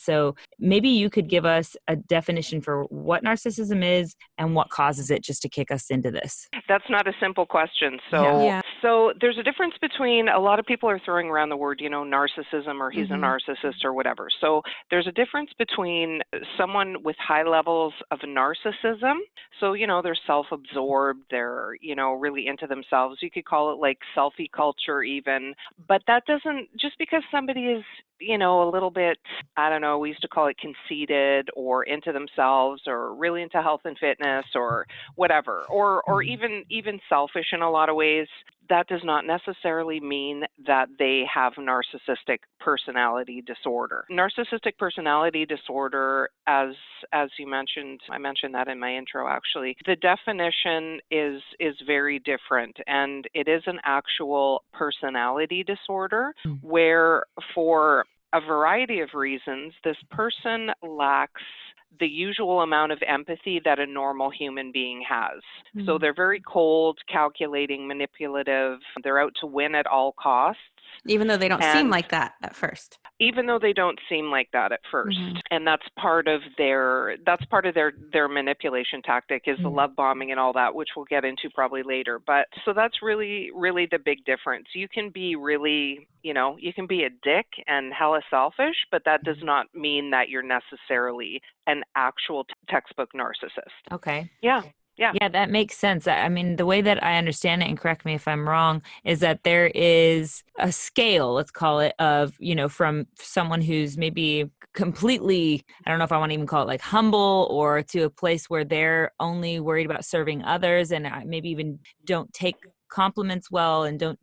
So maybe you could give us a definition for what narcissism is and what causes it, just to kick us into this. That's not a simple question. Yeah. So there's a difference between, a lot of people are throwing around the word, narcissism, or he's a narcissist or whatever. So there's a difference between someone with high levels of narcissism. So, they're self-absorbed, they're, really into themselves. You could call it like selfie culture even. But that doesn't, just because somebody is, a little bit, I don't know, we used to call it conceited or into themselves or really into health and fitness or whatever, or even selfish in a lot of ways, that does not necessarily mean that they have narcissistic personality disorder. Narcissistic personality disorder, as you mentioned, I mentioned that in my intro actually, the definition is very different, and it is an actual personality disorder where, for a variety of reasons, this person lacks the usual amount of empathy that a normal human being has. So they're very cold, calculating, manipulative. They're out to win at all costs. Even though they don't seem like that at first. Even though they don't seem like that at first. And that's part of their manipulation tactic, is the love bombing and all that, which we'll get into probably later. But so that's really, really the big difference. You can be really, you can be a dick and hella selfish, but that does not mean that you're necessarily an actual textbook narcissist. Okay. Yeah, that makes sense. I mean, the way that I understand it, and correct me if I'm wrong, is that there is a scale, let's call it, of, from someone who's maybe completely, I don't know if I want to even call it like humble, or to a place where they're only worried about serving others and maybe even don't take compliments well and don't,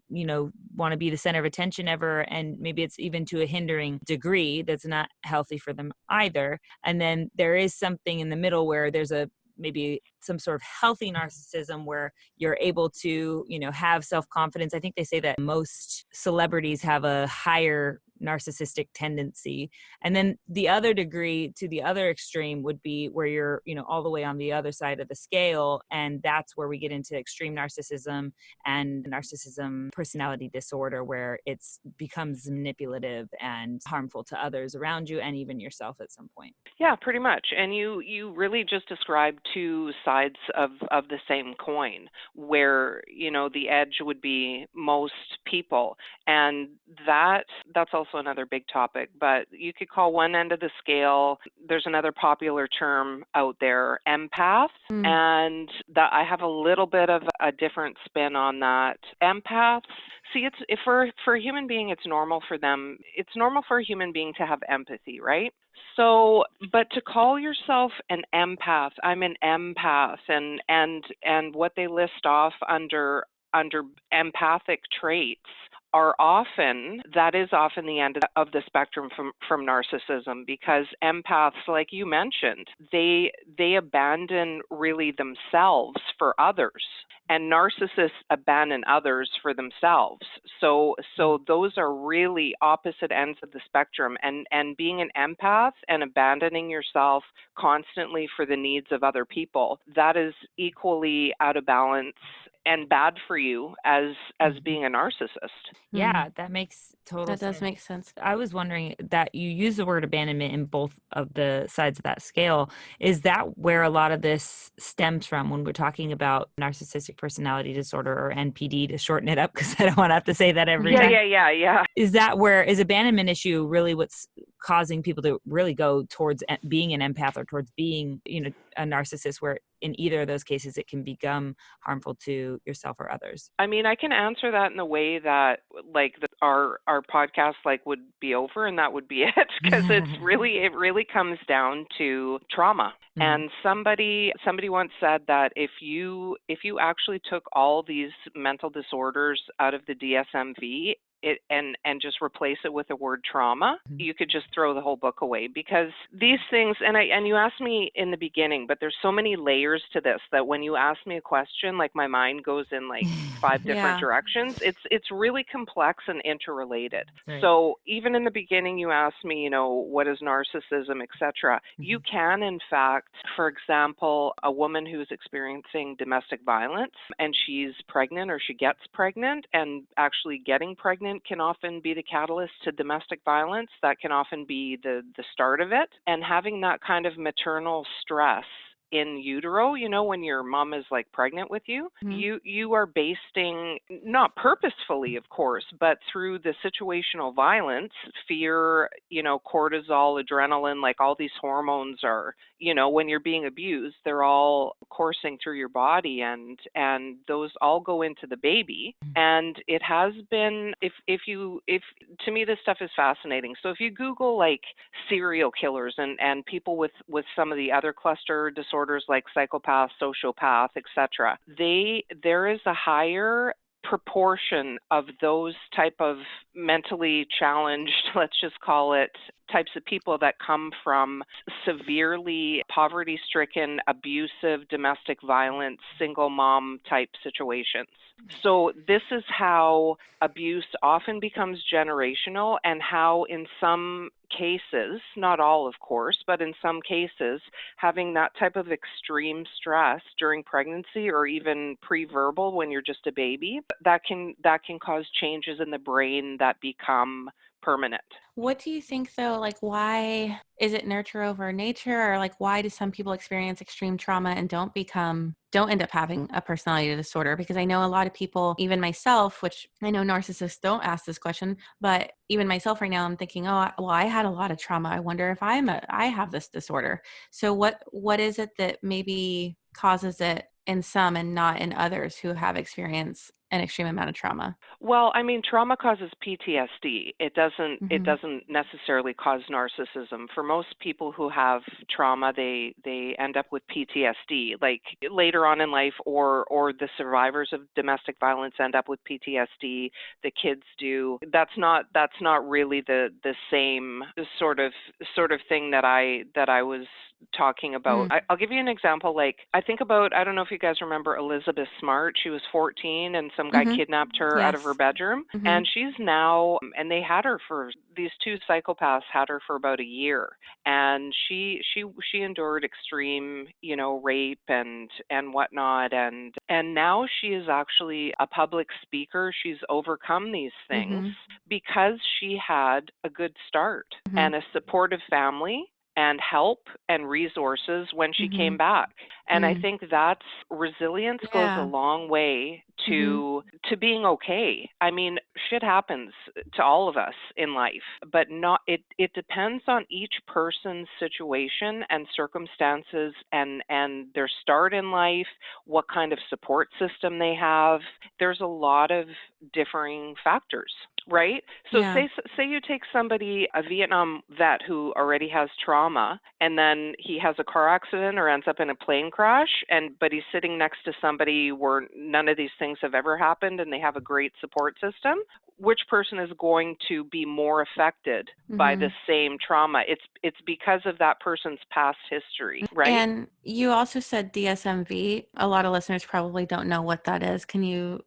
want to be the center of attention ever. And maybe it's even to a hindering degree that's not healthy for them either. And then there is something in the middle where there's maybe some sort of healthy narcissism where you're able to, have self-confidence. I think they say that most celebrities have a higher narcissistic tendency. And then the other degree to the other extreme would be where you're, all the way on the other side of the scale. And that's where we get into extreme narcissism and narcissism personality disorder, where it becomes manipulative and harmful to others around you and even yourself at some point. Yeah, pretty much. And you really just described two sides of the same coin, where, the edge would be most people. And that's also another big topic, but you could call one end of the scale, there's another popular term out there, empath. And that I have a little bit of a different spin on that. Empaths, see, for a human being, it's normal for a human being to have empathy, right? So, but to call yourself an empath, I'm an empath, and what they list off under empathic traits that is often the end of the spectrum from narcissism, because empaths, like you mentioned, they abandon really themselves for others, and narcissists abandon others for themselves. So those are really opposite ends of the spectrum, and being an empath and abandoning yourself constantly for the needs of other people, that is equally out of balance and bad for you as being a narcissist. Yeah, that makes total sense. That does make sense. I was wondering that you use the word abandonment in both of the sides of that scale. Is that where a lot of this stems from when we're talking about narcissistic personality disorder, or NPD to shorten it up, because I don't want to have to say that every time? Yeah. Is abandonment issue really what's causing people to really go towards being an empath, or towards being, a narcissist, where in either of those cases it can become harmful to yourself or others? I mean, I can answer that in the way that our podcast would be over, and that would be it, because it really comes down to trauma. And somebody once said that if you actually took all these mental disorders out of the DSM-V and just replace it with the word trauma, you could just throw the whole book away, because these things, and you asked me in the beginning, but there's so many layers to this that when you ask me a question, my mind goes in 5 different directions. It's really complex and interrelated. Right. So even in the beginning, you asked me, what is narcissism, etc. You can, in fact, for example, a woman who's experiencing domestic violence and she's pregnant, or she gets pregnant, and actually getting pregnant pregnant can often be the catalyst to domestic violence. That can often be the start of it. And having that kind of maternal stress in utero, when your mom is like pregnant with you, you are basting, not purposefully, of course, but through the situational violence, fear, cortisol, adrenaline, like all these hormones are, when you're being abused, they're all coursing through your body, and those all go into the baby. And it has been, if to me, this stuff is fascinating. So if you Google like serial killers and people with some of the other cluster disorders like psychopath, sociopath, etc., there is a higher proportion of those type of mentally challenged, let's just call it, types of people that come from severely poverty-stricken, abusive, domestic violence, single mom type situations. So this is how abuse often becomes generational, and how in some cases, not all of course, but in some cases, having that type of extreme stress during pregnancy or even pre-verbal when you're just a baby, that can cause changes in the brain that become permanent. What do you think though, like why is it nurture over nature, or like why do some people experience extreme trauma and don't end up having a personality disorder? Because I know a lot of people, even myself, which I know narcissists don't ask this question, but even myself right now, I'm thinking, oh, well, I had a lot of trauma. I wonder if I have this disorder. So what is it that maybe causes it in some and not in others who have experienced an extreme amount of trauma? Well, I mean, trauma causes PTSD. It doesn't necessarily cause narcissism. For most people who have trauma, they end up with PTSD, like later on in life, or the survivors of domestic violence end up with PTSD. The kids do. That's not really the same sort of thing that I was talking about. I'll give you an example. Like, I don't know if you guys remember Elizabeth Smart. She was 14 and some guy kidnapped her out of her bedroom. And she's now, and they had her for, these two psychopaths had her for about a year. And she endured extreme, rape and whatnot. And now she is actually a public speaker. She's overcome these things because she had a good start and a supportive family and help and resources when she came back. And I think that's resilience goes a long way to being okay. I mean, shit happens to all of us in life, but it depends on each person's situation and circumstances and their start in life, what kind of support system they have. There's a lot of differing factors, right? So say you take somebody, a Vietnam vet who already has trauma, and then he has a car accident or ends up in a plane crash, but he's sitting next to somebody where none of these things have ever happened and they have a great support system. Which person is going to be more affected by the same trauma? It's because of that person's past history, right? And you also said DSMV. A lot of listeners probably don't know what that is. Can you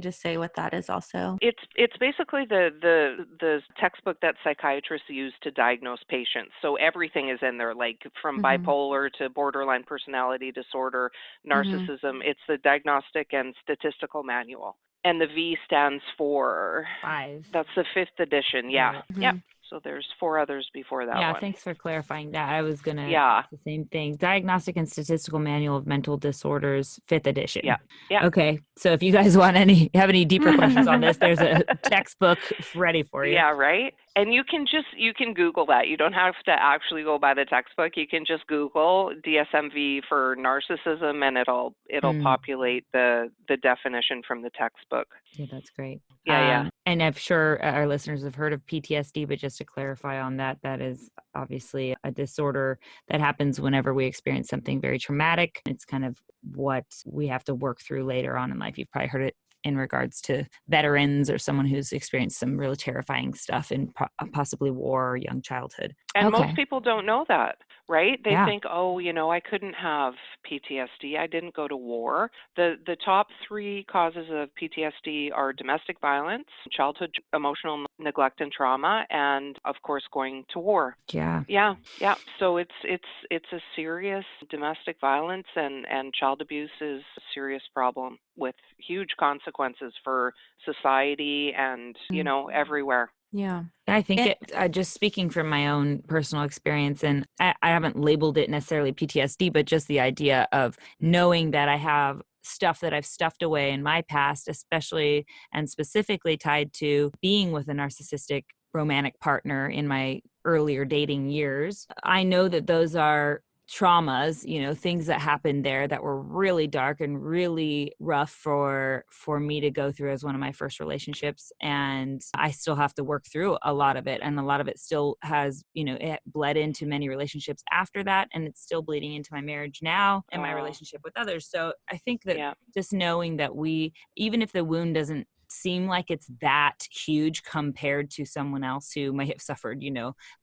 just say what that is also? It's basically the textbook that psychiatrists use to diagnose patients. So everything is in there, like from bipolar to borderline personality disorder, narcissism. It's the Diagnostic and Statistical Manual. And the V stands for 5. That's the 5th edition. Yeah. Yep. So there's 4 others before that one. Yeah, thanks for clarifying that. I was going to ask the same thing. Diagnostic and Statistical Manual of Mental Disorders, 5th edition. Yeah. Okay. So if you guys have any deeper questions on this, there's a textbook ready for you. Yeah, right? And you can Google that. You don't have to actually go by the textbook. You can just Google DSMV for narcissism and it'll populate the definition from the textbook. Yeah, that's great. Yeah. And I'm sure our listeners have heard of PTSD, but just to clarify on that is obviously a disorder that happens whenever we experience something very traumatic. It's kind of what we have to work through later on in life. You've probably heard it in regards to veterans or someone who's experienced some really terrifying stuff in possibly war or young childhood. And most people don't know that. right? They Yeah. think, oh, I couldn't have PTSD. I didn't go to war. The top three causes of PTSD are domestic violence, childhood emotional neglect and trauma, and of course going to war. Yeah. Yeah, yeah. So it's a serious domestic violence and child abuse is a serious problem with huge consequences for society and, everywhere. Yeah. I think It, just speaking from my own personal experience, and I haven't labeled it necessarily PTSD, but just the idea of knowing that I have stuff that I've stuffed away in my past, especially and specifically tied to being with a narcissistic romantic partner in my earlier dating years. I know that those are traumas, things that happened there that were really dark and really rough for me to go through as one of my first relationships, and I still have to work through a lot of it, and a lot of it still has, it bled into many relationships after that, and it's still bleeding into my marriage now and my relationship with others. So I think that just knowing that even if the wound doesn't seem like it's that huge compared to someone else who might have suffered,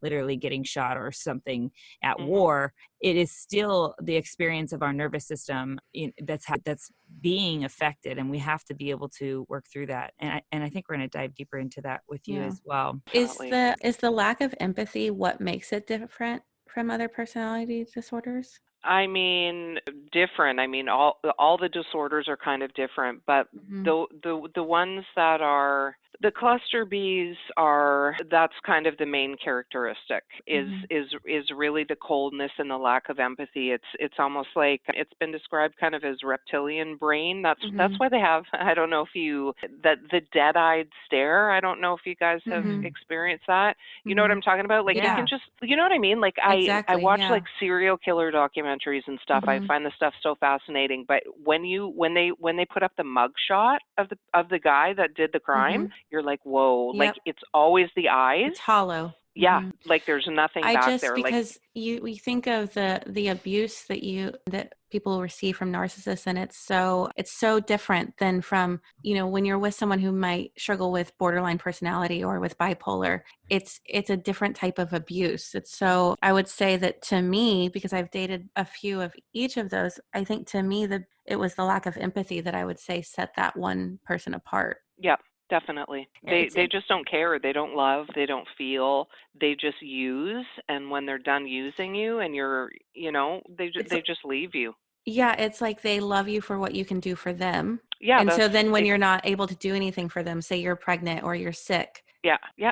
literally getting shot or something at war, it is still the experience of our nervous system that's being affected, and we have to be able to work through that. And I think we're going to dive deeper into that with you as well. Is the lack of empathy what makes it different from other personality disorders? I mean, different. I mean, all the disorders are kind of different, but the ones that are the cluster Bs that's kind of the main characteristic is really the coldness and the lack of empathy. It's almost like it's been described kind of as reptilian brain. That's why they have, I don't know if the dead-eyed stare. I don't know if you guys have experienced that. You know what I'm talking about? Like you can just, you know what I mean? Like I watch like serial killer documentaries and stuff. I find the stuff so fascinating. But when they put up the mug shot of the guy that did the crime, you're like, whoa, like it's always the eyes. It's hollow. Yeah, like there's nothing back there. Because we think of the abuse that people receive from narcissists, and it's so different than from, when you're with someone who might struggle with borderline personality or with bipolar, it's a different type of abuse. I would say that to me, because I've dated a few of each of those, I think to me it was the lack of empathy that I would say set that one person apart. Yeah. Definitely. They just don't care. They don't love. They don't feel. They just use. And when they're done using you and you're, they just leave you. Yeah, it's like they love you for what you can do for them. Yeah. And so then when you're not able to do anything for them, say you're pregnant or you're sick,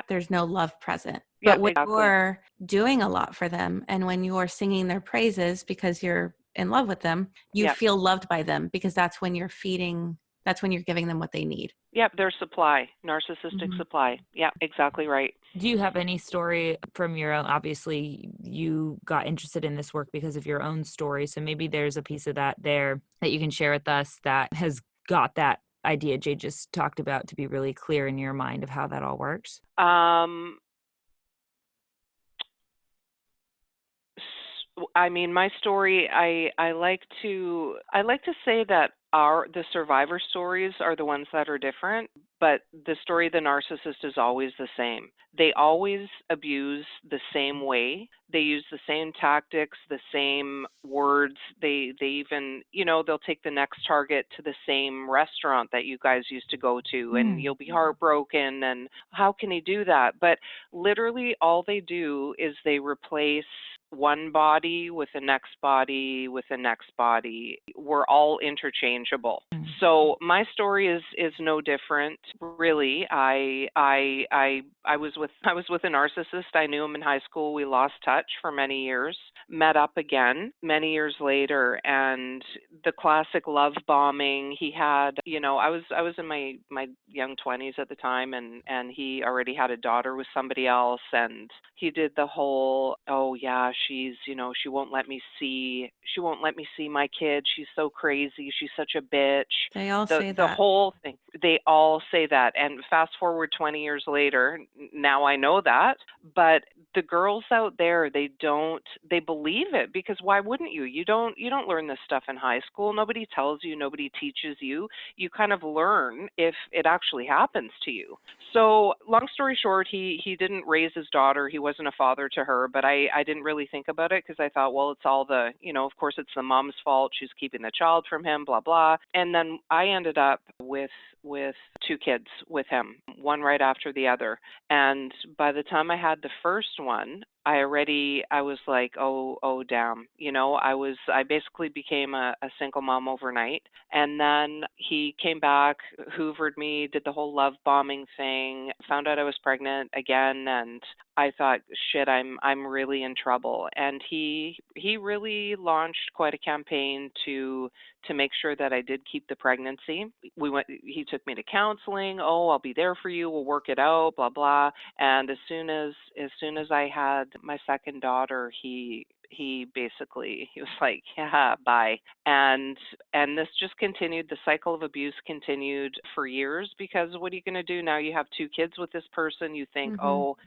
there's no love present. But when you're doing a lot for them and when you're singing their praises because you're in love with them, you feel loved by them because that's when you're giving them what they need. Yep, their supply, narcissistic supply. Yeah, exactly right. Do you have any story from your own? Obviously, you got interested in this work because of your own story. So maybe there's a piece of that there that you can share with us that has got that idea Jay just talked about to be really clear in your mind of how that all works. I mean, my story, I like to say that the survivor stories are the ones that are different, but the story of the narcissist is always the same. They always abuse the same way. They use the same tactics, the same words. They even, they'll take the next target to the same restaurant that you guys used to go to, and you'll be heartbroken, and how can he do that? But literally all they do is they replace one body with the next body with the next body. We're all interchangeable. So my story is no different, really. I was with a narcissist. I knew him in high school. We lost touch for many years. Met up again many years later, and the classic love bombing. He had, I was in my young 20s at the time, and he already had a daughter with somebody else, and he did the whole, oh yeah, she's, she won't let me see my kid. She's so crazy. She's such a bitch. They all say that. The whole thing. They all say that. And fast forward 20 years later, now I know that, but the girls out there, they believe it, because why wouldn't you? You don't learn this stuff in high school. Nobody tells you, nobody teaches you. You kind of learn if it actually happens to you. So long story short, he didn't raise his daughter. He wasn't a father to her, but I didn't really think about it, because I thought, well, it's all the, of course it's the mom's fault. She's keeping the child from him, blah, blah. And then I ended up with two kids with him, one right after the other. And by the time I had the first one, I was like, oh, damn. I basically became a single mom overnight. And then he came back, hoovered me, did the whole love bombing thing, found out I was pregnant again. And I thought, shit, I'm really in trouble. And he really launched quite a campaign to make sure that I did keep the pregnancy. He took me to counseling. Oh, I'll be there for you. We'll work it out, blah, blah. And as soon as I had my second daughter, he basically, he was like, yeah, bye. And this just continued. The cycle of abuse continued for years, because what are you going to do now? You have two kids with this person. You think, oh,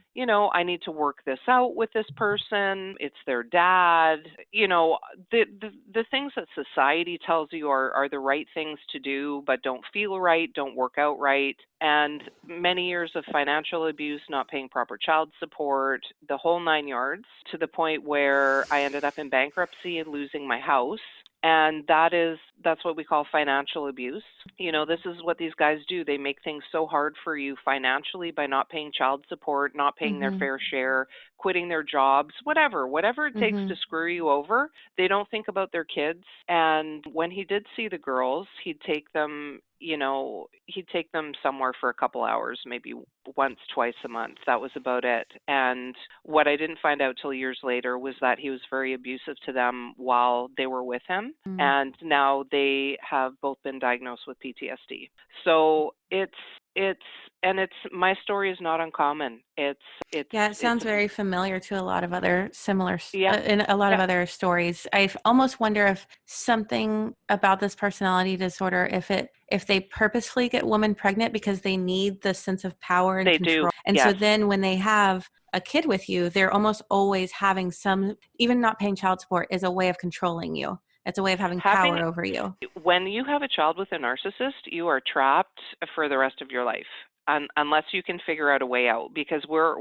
I need to work this out with this person. It's their dad. The things that society tells you are the right things to do, but don't feel right, don't work out right. And many years of financial abuse, not paying proper child support, the whole 9 yards, to the point where I ended up in bankruptcy and losing my house. And that's what we call financial abuse. This is what these guys do. They make things so hard for you financially by not paying child support, not paying their fair share, quitting their jobs, whatever it takes to screw you over. They don't think about their kids. And when he did see the girls, he'd take them somewhere for a couple hours, maybe once, twice a month. That was about it. And what I didn't find out till years later was that he was very abusive to them while they were with him. And now they have both been diagnosed with PTSD. So it's my story is not uncommon. Yeah, it sounds very familiar to a lot of other similar, Yeah. in a lot of other stories. I almost wonder if something about this personality disorder, if they purposefully get women pregnant because they need the sense of power and They control. do. And Yes. so then when they have a kid with you, they're almost always having even not paying child support is a way of controlling you. It's a way of having power over you. When you have a child with a narcissist, you are trapped for the rest of your life. Unless you can figure out a way out, because we're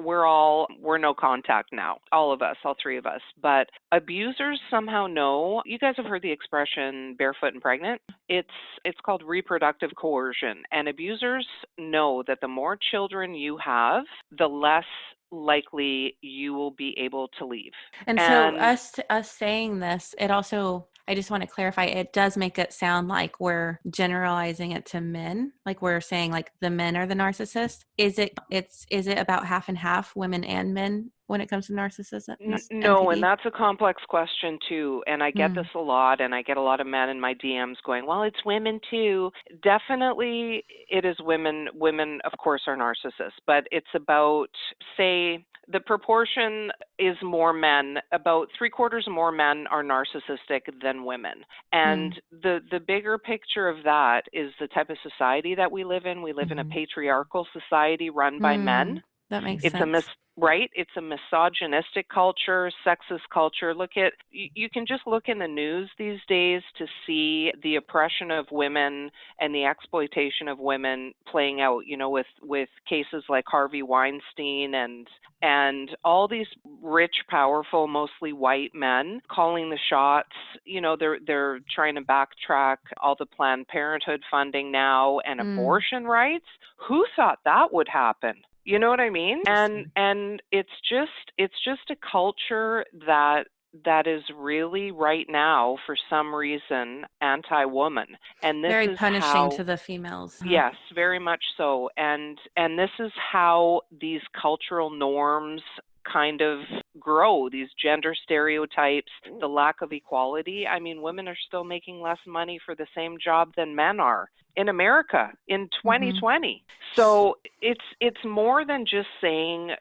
no contact now, all of us, all three of us. But abusers somehow know. You guys have heard the expression barefoot and pregnant. It's called reproductive coercion, and abusers know that the more children you have, the less likely you will be able to leave. And so us saying this, it also, I just want to clarify, it does make it sound like we're generalizing it to men, like we're saying like the men are the narcissist. Is it about half and half, women and men, when it comes to narcissism? No, and that's a complex question too. And I get this a lot, and I get a lot of men in my DMs going, well, it's women too. Definitely it is women. Women, of course, are narcissists, but it's about, say, the proportion is more men. About 3/4 more men are narcissistic than women. And the bigger picture of that is the type of society that we live in. We live in a patriarchal society run by men. That makes sense. Right? It's a misogynistic culture, sexist culture. You can just look in the news these days to see the oppression of women and the exploitation of women playing out, with cases like Harvey Weinstein and all these rich, powerful, mostly white men calling the shots. They're trying to backtrack all the Planned Parenthood funding now and abortion rights. Who thought that would happen? You know what I mean? And it's just a culture that is really right now, for some reason, anti-woman. And this very is punishing to the females. Yes, very much so. And this is how these cultural norms kind of grow, these gender stereotypes, the lack of equality. I mean, women are still making less money for the same job than men are in America in 2020. So it's more than just saying,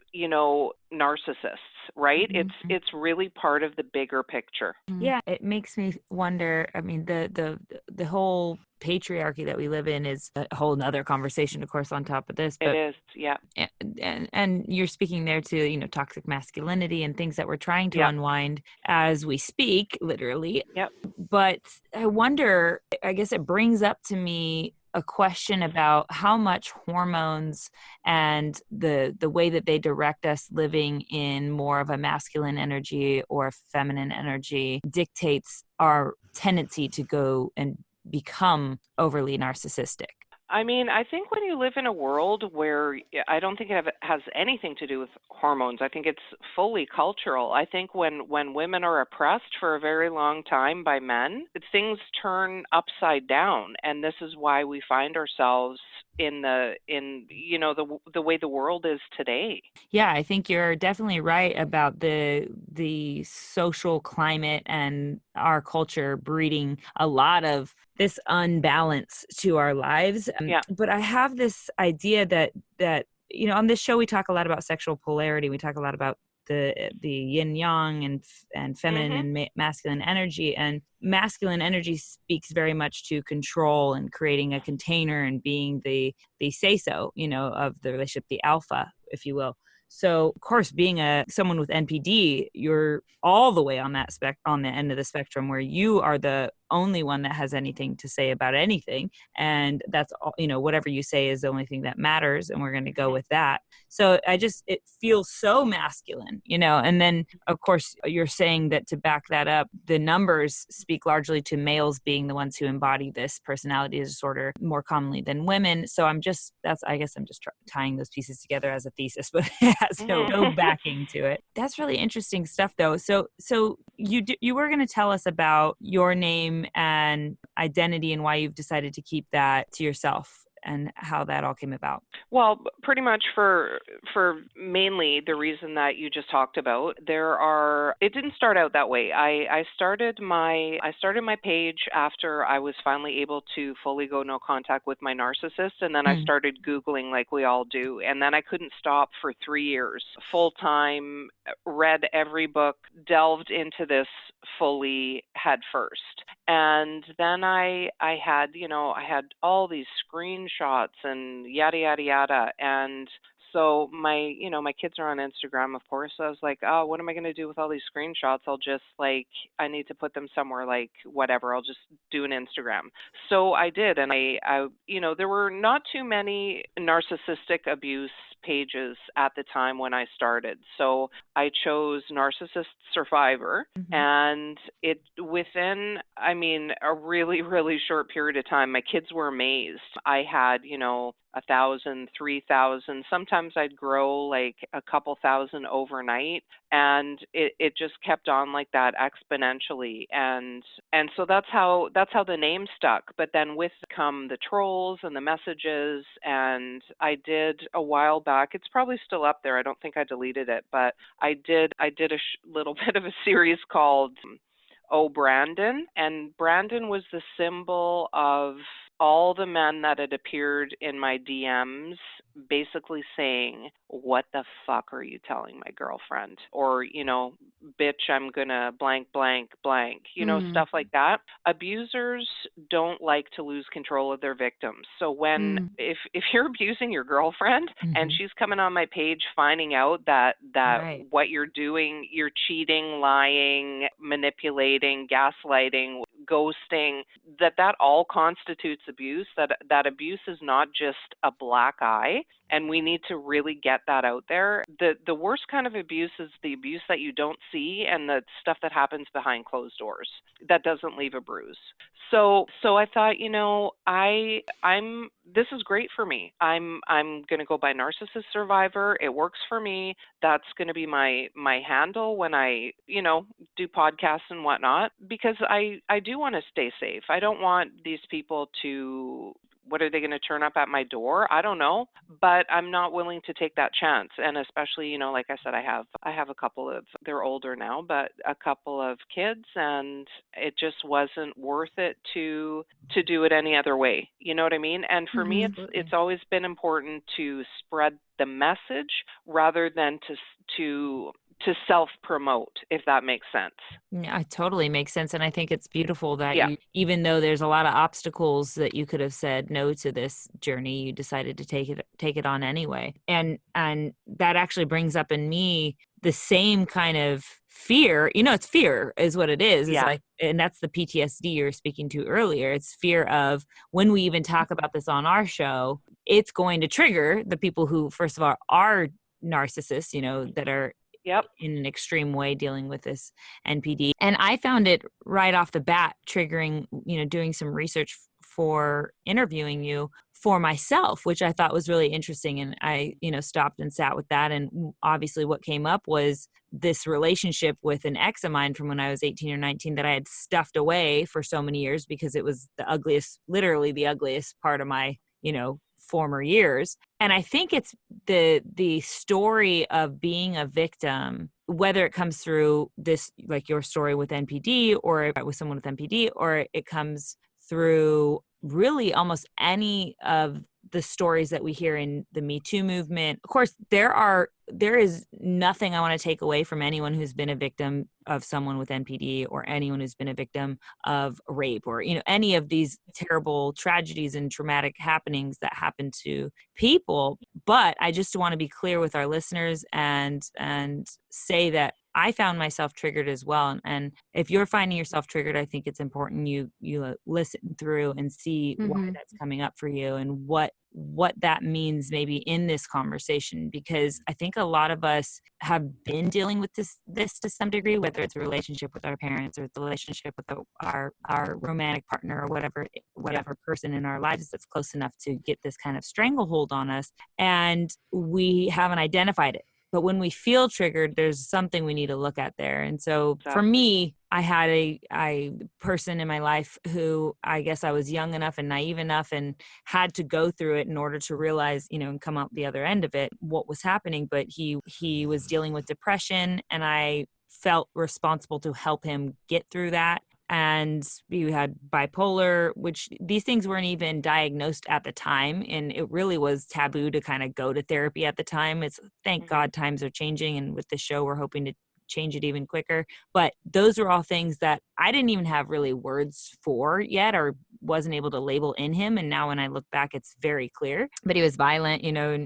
narcissists. right? Mm-hmm. It's really part of the bigger picture. Yeah, it makes me wonder. I mean, the whole patriarchy that we live in is a whole nother conversation, of course, on top of this. It But is, yeah. and you're speaking there to, toxic masculinity and things that we're trying to Yeah. unwind as we speak, literally. Yep. But I wonder, I guess it brings up to me a question about how much hormones and the way that they direct us living in more of a masculine energy or feminine energy dictates our tendency to go and become overly narcissistic. I mean, I think when you live in a world where I don't think it has anything to do with hormones. I think it's fully cultural. I think when women are oppressed for a very long time by men, things turn upside down, and this is why we find ourselves in the way the world is today. Yeah, I think you're definitely right about the social climate and our culture breeding a lot of this unbalance to our lives. Yeah. But I have this idea that on this show we talk a lot about sexual polarity. We talk a lot about the yin yang and feminine Mhm. and masculine energy, and masculine energy speaks very much to control and creating a container and being the say so of the relationship, the alpha, if you will. So of course, being someone with NPD, you're all the way on on the end of the spectrum where you are the only one that has anything to say about anything, and that's all, whatever you say is the only thing that matters, and we're going to go with that. So it feels so masculine, and then of course you're saying that to back that up, the numbers speak largely to males being the ones who embody this personality disorder more commonly than women. So I guess I'm just tying those pieces together as a thesis, but it has no Mhm. backing to it. That's really interesting stuff though. So you were going to tell us about your name and identity and why you've decided to keep that to yourself and how that all came about. Well, pretty much for mainly the reason that you just talked about. It didn't start out that way. I started my page after I was finally able to fully go no contact with my narcissist, and then I Mm. started Googling like we all do, and then I couldn't stop for 3 years full time, read every book, delved into this fully head first. And then I had all these screenshots and yada yada yada. And so my kids are on Instagram, of course. So I was like, oh, what am I going to do with all these screenshots? I need to put them somewhere, like whatever. I'll just do an Instagram. So I did, and there were not too many narcissistic abuse pages at the time when I started. So I chose Narcissist Survivor, Mm-hmm. and it within, I mean, a really, really short period of time, my kids were amazed. I had, 1,000, 3,000. Sometimes I'd grow like a couple thousand overnight, and it just kept on like that exponentially. And so that's how the name stuck. But then with come the trolls and the messages, and I did a while back. It's probably still up there. I don't think I deleted it, but I did a little bit of a series called Oh Brandon, and Brandon was the symbol of all the men that had appeared in my DMs basically saying, what the fuck are you telling my girlfriend? Or, bitch, I'm gonna blank, blank, blank, Mm. stuff like that. Abusers don't like to lose control of their victims. So Mm. if you're abusing your girlfriend and Mm-hmm. she's coming on my page finding out that Right. what you're doing, you're cheating, lying, manipulating, gaslighting, ghosting, that all constitutes abuse. That abuse is not just a black eye, and we need to really get that out there. The worst kind of abuse is the abuse that you don't see, and the stuff that happens behind closed doors that doesn't leave a bruise. So I thought, I'm this is great for me. I'm going to go by Narcissist Survivor. It works for me. That's going to be my handle when I, do podcasts and whatnot, because I do want to stay safe. I don't want these people to, what are they going to turn up at my door? I don't know, but I'm not willing to take that chance. And especially, like I said, I have a couple of, they're older now, but a couple of kids, and it just wasn't worth it to do it any other way. You know what I mean? And for me, Mhm. it's always been important to spread the message rather than to self-promote, if that makes sense. Yeah, it totally makes sense. And I think it's beautiful that Yeah. you, even though there's a lot of obstacles that you could have said no to this journey, you decided to take it on anyway. And that actually brings up in me the same kind of fear. It's fear is what it is. It's Yeah. like, and that's the PTSD you're speaking to earlier. It's fear of when we even talk about this on our show, it's going to trigger the people who, first of all, are narcissists, that are Yep. in an extreme way dealing with this NPD. And I found it right off the bat triggering, doing some research for interviewing you for myself, which I thought was really interesting. And I, stopped and sat with that. And obviously what came up was this relationship with an ex of mine from when I was 18 or 19 that I had stuffed away for so many years because it was the ugliest, literally the ugliest part of my, former years. And I think it's the story of being a victim, whether it comes through this, like your story with NPD or with someone with NPD, or it comes through really almost any of the stories that we hear in the Me Too movement. Of course, there is nothing I want to take away from anyone who's been a victim of someone with NPD or anyone who's been a victim of rape or, any of these terrible tragedies and traumatic happenings that happen to people. But I just want to be clear with our listeners and say that I found myself triggered as well. And if you're finding yourself triggered, I think it's important you listen through and see why that's coming up for you and what that means maybe in this conversation, because I think a lot of us have been dealing with this to some degree, whether it's a relationship with our parents or the relationship with our romantic partner or whatever person in our lives that's close enough to get this kind of stranglehold on us, and we haven't identified it. But when we feel triggered, there's something we need to look at there. And so for me, I had a person in my life who I guess I was young enough and naive enough and had to go through it in order to realize, and come out the other end of it, what was happening. But he was dealing with depression, and I felt responsible to help him get through that. And he had bipolar, which these things weren't even diagnosed at the time. And it really was taboo to kind of go to therapy at the time. Thank God times are changing. And with the show, we're hoping to change it even quicker. But those are all things that I didn't even have really words for yet or wasn't able to label in him. And now when I look back, it's very clear. But he was violent,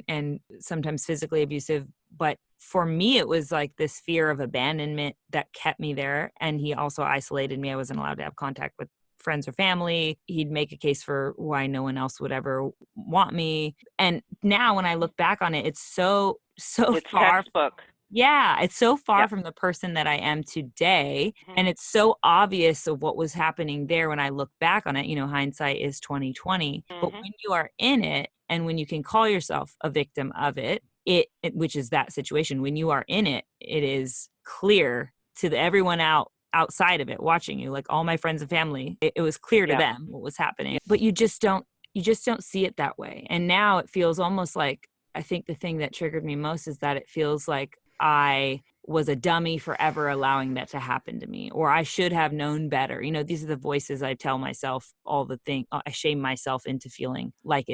and sometimes physically abusive. But for me, it was like this fear of abandonment that kept me there. And he also isolated me. I wasn't allowed to have contact with friends or family. He'd make a case for why no one else would ever want me. And now when I look back on it, it's so it's far. Textbook. Yeah, it's so far from the person that I am today. And it's so obvious of what was happening there when I look back on it. Hindsight is 2020. But when you are in it and when you can call yourself a victim of it, which is that situation, when you are in it, it is clear to everyone outside of it watching you, like all my friends and family, it was clear to them what was happening. But you just don't see it that way. And now it feels almost like, I think the thing that triggered me most is that it feels like I was a dummy for ever allowing that to happen to me, or I should have known better. These are the voices I tell myself all the thing. I shame myself into feeling like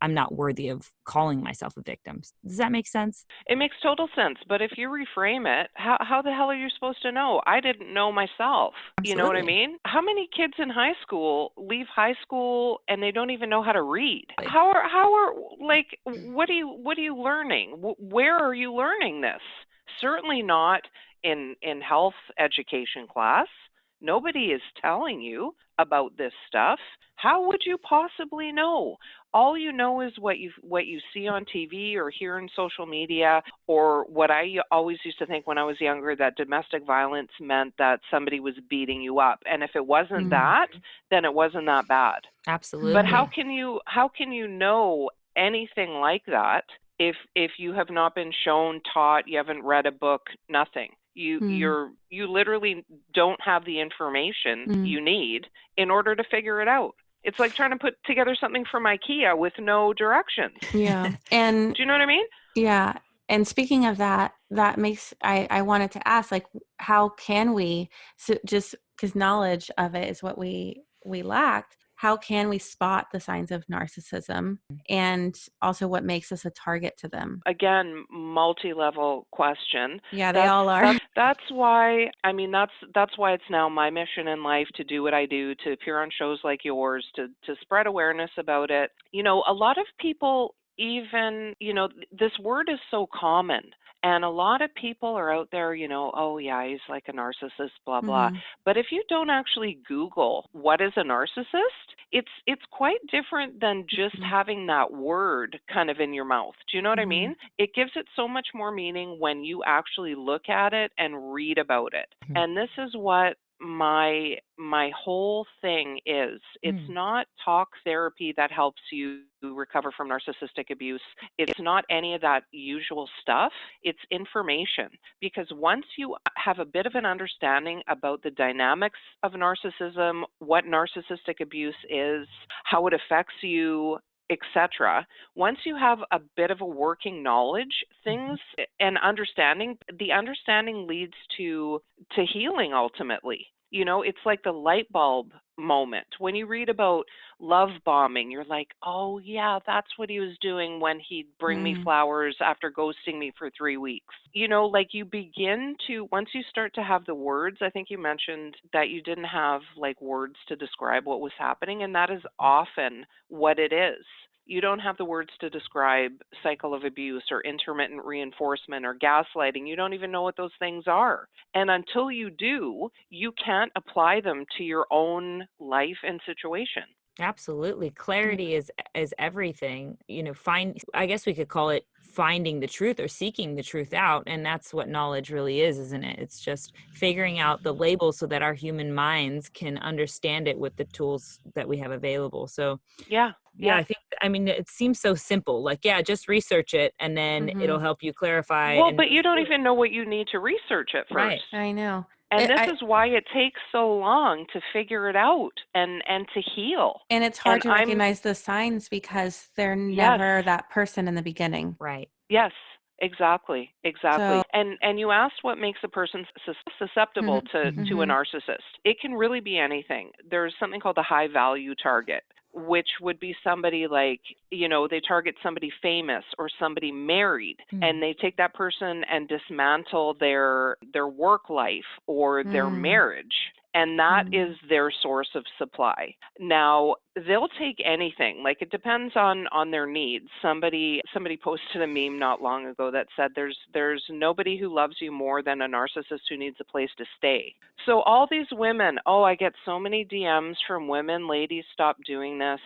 I'm not worthy of calling myself a victim. Does that make sense? It makes total sense. But if you reframe it, how the hell are you supposed to know? I didn't know myself. Absolutely. You know what I mean? How many kids in high school leave high school and they don't even know how to read? How are like, what are you learning? Where are you learning this? Certainly not in health education class. Nobody is telling you about this stuff. How would you possibly know? All you know is what you see on TV or hear in social media, or what I always used to think when I was younger, that domestic violence meant that somebody was beating you up. And if it wasn't that, then it wasn't that bad. Absolutely. But how can you know anything like that if you have not been shown, taught, you haven't read a book, nothing? You literally don't have the information you need in order to figure it out. It's like trying to put together something from IKEA with no directions. Yeah. And do you know what I mean? Yeah. And speaking of that makes, I wanted to ask, like, how can we, so just because knowledge of it is what we lacked, how can we spot the signs of narcissism, and also what makes us a target to them? Again, multi-level question. Yeah, they all are. That's why, I mean, that's why it's now my mission in life to do what I do, to appear on shows like yours, to spread awareness about it. You know, a lot of people, even, you know, this word is so common. And a lot of people are out there, you know, oh yeah, he's like a narcissist, blah blah. Mm-hmm. But if you don't actually Google what is a narcissist, it's quite different than just Mm-hmm. having that word kind of in your mouth. Do you know what I Mm-hmm. mean? It gives it so much more meaning when you actually look at it and read about it. Mhm. And this is what my whole thing is. It's Mm. not talk therapy that helps you recover from narcissistic abuse. It's not any of that usual stuff. It's information, because once you have a bit of an understanding about the dynamics of narcissism, what narcissistic abuse is, how it affects you, etc., once you have a bit of a working knowledge, things and understanding, the understanding leads to healing ultimately. You know, it's like the light bulb moment. When you read about love bombing, you're like, oh, yeah, that's what he was doing when he'd bring me flowers after ghosting me for 3 weeks. You know, like you begin to, once you start to have the words, I think you mentioned that you didn't have like words to describe what was happening, and that is often what it is. You don't have the words to describe cycle of abuse or intermittent reinforcement or gaslighting. You don't even know what those things are. And until you do, you can't apply them to your own life and situation. Absolutely. Clarity is everything. You know, I guess we could call it finding the truth or seeking the truth out. And that's what knowledge really is, isn't it? It's just figuring out the label so that our human minds can understand it with the tools that we have available. So Yeah, yeah, yeah. I mean, it seems so simple. Like, yeah, just research it and then Mm-hmm. it'll help you clarify Well, and but move you don't forward. even know what you need to research at first. Right. I know. And this I is why it takes so long to figure it out and to heal. And it's hard And to recognize the signs because they're yes, never that person in the beginning. Right. yes, exactly, exactly. So, And you asked what makes a person susceptible to a mm-hmm. narcissist. It can really be anything. There's something called the high value target, which would be somebody like, you know, they target somebody famous or somebody married, and they take that person and dismantle their work life or their Mm-hmm. marriage. And that is their source of supply. Now, they'll take anything. Like, it depends on their needs. Somebody posted a meme not long ago that said there's nobody who loves you more than a narcissist who needs a place to stay. So all these women, oh, I get so many DMs from women, ladies, stop doing this.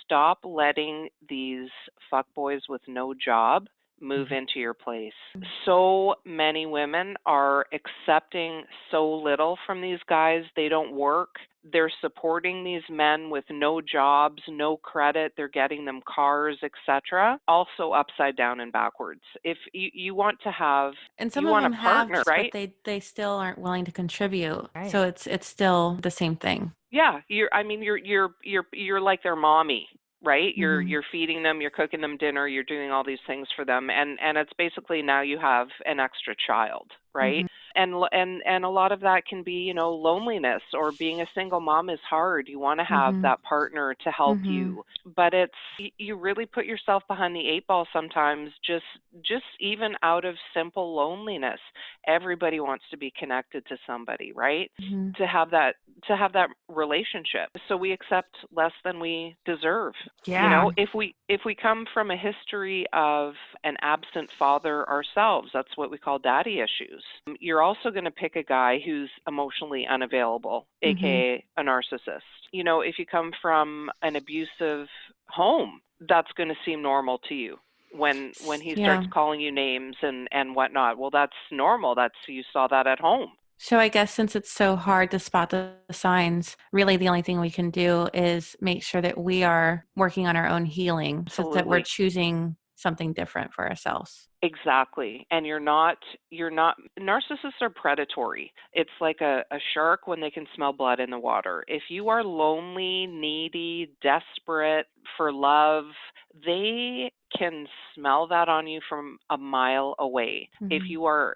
Stop letting these fuckboys with no job move into your place. So many women are accepting so little from these guys. They don't work. They're supporting these men with no jobs, no credit. They're getting them cars, etc. Also upside down and backwards. If you want to have, And some you of want a them have, partner, right? but they still aren't willing to contribute. Right. So it's still the same thing. Yeah, you're like their mommy, right? You're Mm-hmm. you're feeding them, you're cooking them dinner, you're doing all these things for them, and it's basically now you have an extra child, right? Mm-hmm. And a lot of that can be, you know, loneliness, or being a single mom is hard. You want to have Mm-hmm. that partner to help Mm-hmm. you, but it's you really put yourself behind the eight ball sometimes, just even out of simple loneliness. Everybody wants to be connected to somebody, right? Mm-hmm. To have that relationship. So we accept less than we deserve. You Yeah. know, if we come from a history of an absent father ourselves, that's what we call daddy issues. You're also going to pick a guy who's emotionally unavailable, Mm-hmm. aka a narcissist. You know, if you come from an abusive home, that's going to seem normal to you when he starts Yeah. calling you names and whatnot. Well, that's normal. That's, you saw that at home. So I guess since it's so hard to spot the signs, really the only thing we can do is make sure that we are working on our own healing so that we're Absolutely. choosing something different for ourselves. Exactly. And you're not narcissists are predatory. It's like a shark when they can smell blood in the water. If you are lonely, needy, desperate for love, they can smell that on you from a mile away. Mm-hmm.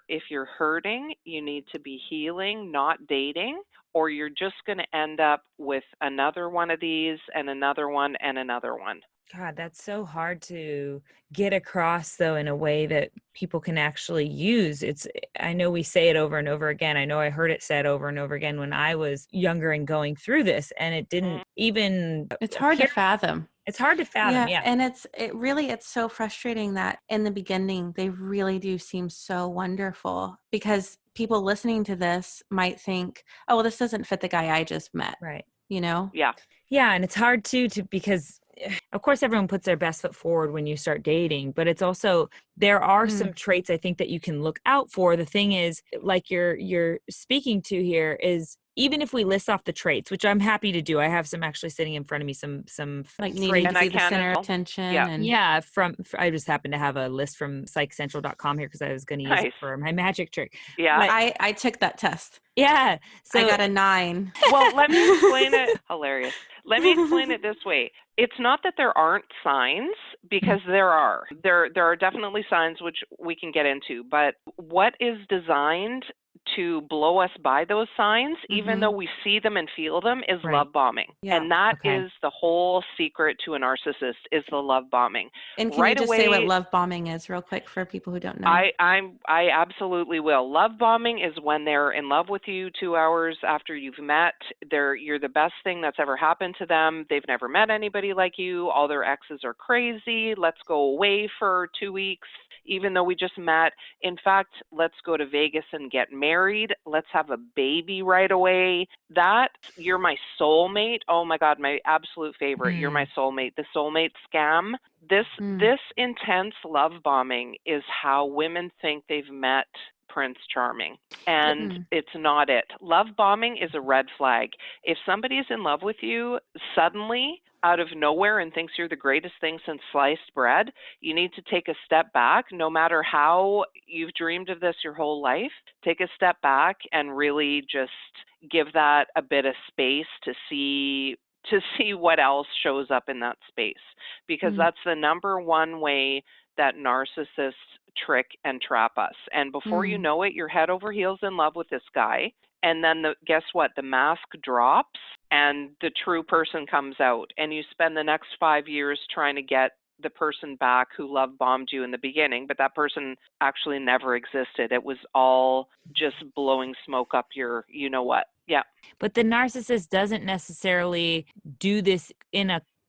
If you're hurting, you need to be healing, not dating, or you're just going to end up with another one of these and another one and another one. God, that's so hard to get across, though, in a way that people can actually use. I know we say it over and over again. I know I heard it said over and over again when I was younger and going through this, and it didn't even It's hard to appear. fathom. It's hard to fathom, yeah. And it's so frustrating that in the beginning, they really do seem so wonderful, because people listening to this might think, oh, well, this doesn't fit the guy I just met. Right. You know? Yeah. Yeah, and it's hard too because of course everyone puts their best foot forward when you start dating, but it's also there are some traits I think that you can look out for. The thing is, like you're speaking to here, is even if we list off the traits, which I'm happy to do, I have some actually sitting in front of me, some like traits. needing to And I be the can center as of well. attention. Yeah. And Yeah, I just happen to have a list from psychcentral.com here because I was going to use it Nice. for my magic trick. Yeah. But, I took that test. yeah. So I got a 9. Well, let me explain it. Hilarious. Let me explain it this way. It's not that there aren't signs, because there are. There are definitely signs which we can get into, but what is designed to blow us by those signs, even though we see them and feel them, is Right. love bombing. Yeah. And that Okay. is the whole secret to a narcissist, is the love bombing. And can Right you just away, say what love bombing is real quick for people who don't know? I absolutely will. Love bombing is when they're in love with you 2 hours after you've met. You're the best thing that's ever happened to them. They've never met anybody like you. All their exes are crazy. Let's go away for 2 weeks, even though we just met. In fact, let's go to Vegas and get married. Let's have a baby right away. You're my soulmate. Oh my God, my absolute favorite. You're my soulmate. The soulmate scam. This intense love bombing is how women think they've met Prince Charming. And it's not it. Love bombing is a red flag. If somebody is in love with you suddenly out of nowhere and thinks you're the greatest thing since sliced bread, you need to take a step back. No matter how you've dreamed of this your whole life, take a step back and really just give that a bit of space to see what else shows up in that space, because that's the number one way that narcissists trick and trap us. And before you know it, you're head over heels in love with this guy. And then guess what? The mask drops and the true person comes out. And you spend the next 5 years trying to get the person back who love bombed you in the beginning, but that person actually never existed. It was all just blowing smoke up your you know what. Yeah. But the narcissist doesn't necessarily do this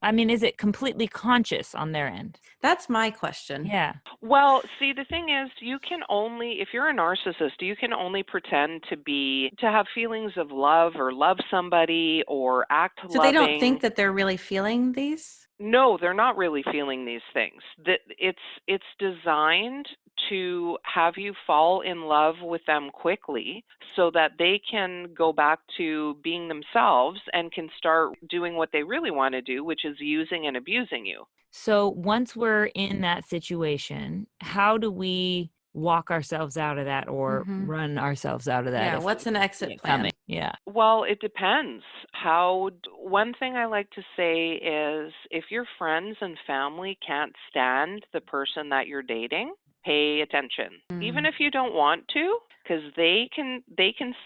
is it completely conscious on their end? That's my question. Yeah. Well, see, the thing is, if you're a narcissist, you can only pretend to have feelings of love or love somebody or act loving. So they don't think that they're really feeling these? No, they're not really feeling these things. It's designed to have you fall in love with them quickly so that they can go back to being themselves and can start doing what they really want to do, which is using and abusing you. So once we're in that situation, how do we walk ourselves out of that or run ourselves out of that? Yeah, what's an exit plan? Yeah. Well, it depends. One thing I like to say is, if your friends and family can't stand the person that you're dating, pay attention. Even if you don't want to, because they can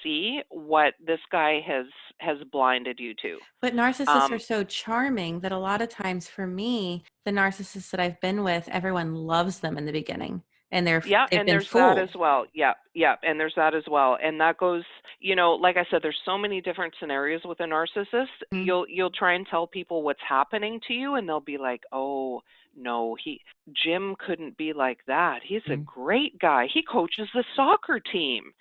see what this guy has blinded you to. But narcissists are so charming that a lot of times, for me, the narcissists that I've been with, everyone loves them in the beginning. And they've been there's fooled. that as well. Yeah, and there's that as well. And that goes, like I said, there's so many different scenarios with a narcissist. You'll try and tell people what's happening to you, and they'll be like, "Oh, no, Jim couldn't be like that. He's a great guy. He coaches the soccer team."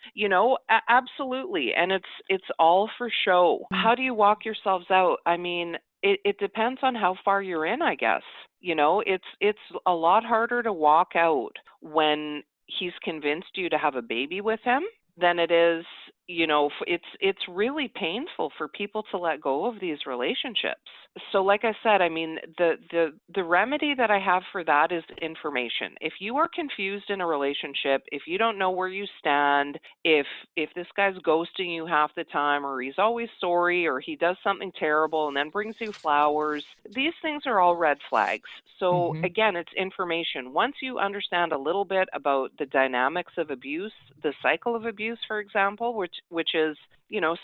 Absolutely. And it's all for show. How do you walk yourselves out? I mean, it depends on how far you're in, I guess. It's a lot harder to walk out when he's convinced you to have a baby with him than it is, it's really painful for people to let go of these relationships. So like I said, I mean, the remedy that I have for that is information. If you are confused in a relationship, if you don't know where you stand, if this guy's ghosting you half the time, or he's always sorry, or he does something terrible and then brings you flowers, these things are all red flags. So again, it's information. Once you understand a little bit about the dynamics of abuse, the cycle of abuse, for example, which which is,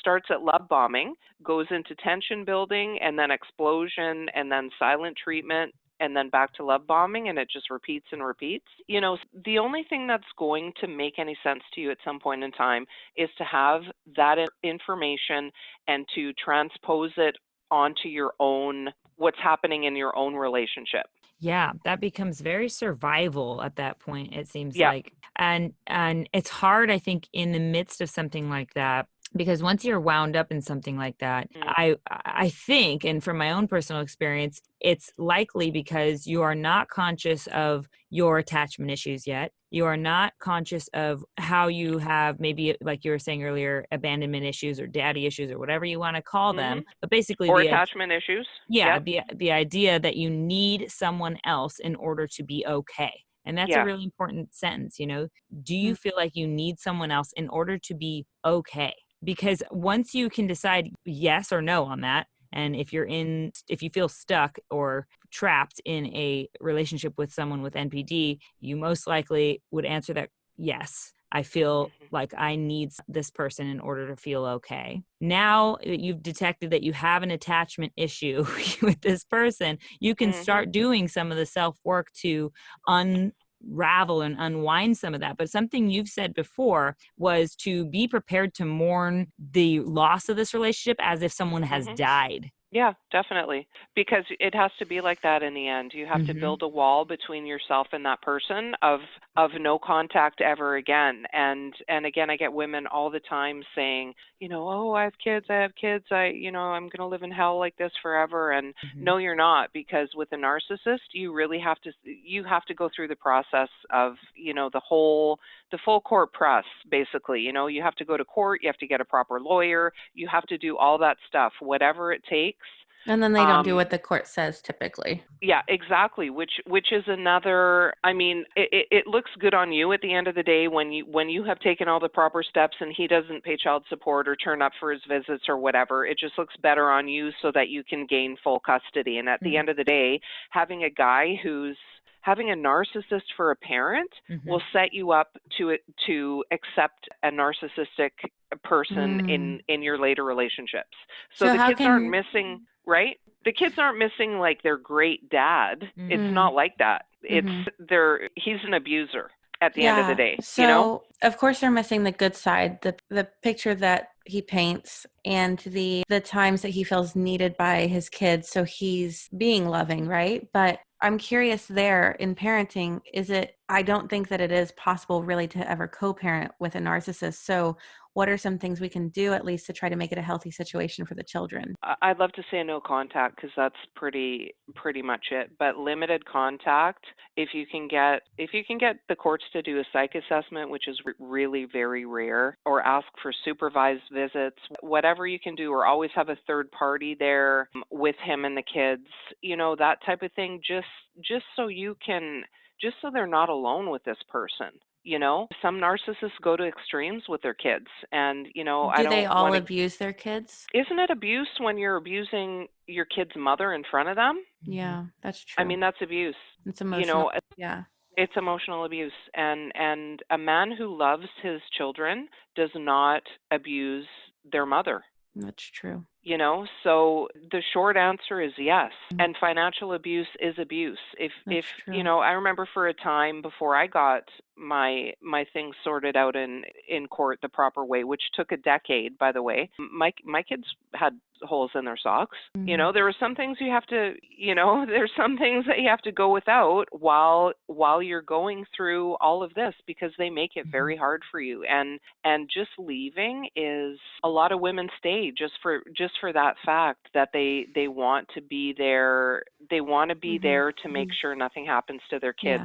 starts at love bombing, goes into tension building, and then explosion, and then silent treatment, and then back to love bombing, and it just repeats and repeats. The only thing that's going to make any sense to you at some point in time is to have that information and to transpose it onto your own, what's happening in your own relationship. Yeah, that becomes very survival at that point, it seems Yeah. like. And it's hard, I think, in the midst of something like that, because once you're wound up in something like that, I think, and from my own personal experience, it's likely because you are not conscious of your attachment issues yet. You are not conscious of how you have, maybe like you were saying earlier, abandonment issues or daddy issues or whatever you want to call them. But basically or attachment issues. yeah, Yep. the idea that you need someone else in order to be okay. And that's a Yeah. really important sentence, Do you feel like you need someone else in order to be okay? Because once you can decide yes or no on that, and if you feel stuck or trapped in a relationship with someone with NPD, you most likely would answer that yes. I feel like I need this person in order to feel okay. Now that you've detected that you have an attachment issue with this person, you can start doing some of the self-work to unravel and unwind some of that. But something you've said before was to be prepared to mourn the loss of this relationship as if someone has died. Yeah, definitely. Because it has to be like that in the end. You have to build a wall between yourself and that person of no contact ever again. And again, I get women all the time saying, oh, I have kids, I'm going to live in hell like this forever. And no, you're not, because with a narcissist, you really have to go through the process of, the full court press, basically. You have to go to court, you have to get a proper lawyer, you have to do all that stuff, whatever it takes. And then they don't do what the court says typically. Yeah, exactly. Which is another. I mean, it looks good on you at the end of the day when you have taken all the proper steps and he doesn't pay child support or turn up for his visits or whatever. It just looks better on you so that you can gain full custody. And at the end of the day, having a guy who's having a narcissist for a parent will set you up to accept a narcissistic person in your later relationships. So the kids aren't missing, right? The kids aren't missing like their great dad. It's not like that. He's an abuser at the end of the day. So of course they're missing the good side, the picture that he paints and the times that he feels needed by his kids. So he's being loving, right? But I'm curious there in parenting, I don't think that it is possible really to ever co-parent with a narcissist. So what are some things we can do at least to try to make it a healthy situation for the children? I'd love to say no contact because that's pretty much it. But limited contact, if you can get the courts to do a psych assessment, which is really very rare, or ask for supervised visits, whatever you can do, or always have a third party there with him and the kids, that type of thing, just so they're not alone with this person. Some narcissists go to extremes with their kids, and do they all abuse their kids? Isn't it abuse when you're abusing your kid's mother in front of them? Yeah, that's true. I mean, that's abuse. It's emotional. Yeah, it's emotional abuse, and a man who loves his children does not abuse their mother. That's true. So the short answer is yes. And financial abuse is abuse. If I remember for a time before I got my things sorted out in court the proper way, which took a decade, by the way. My kids had holes in their socks. There were some things you have to, there's some things that you have to go without while you're going through all of this, because they make it very hard for you. And just leaving is, a lot of women stay just for that fact that they want to be there. They want to be there to make sure nothing happens to their kids.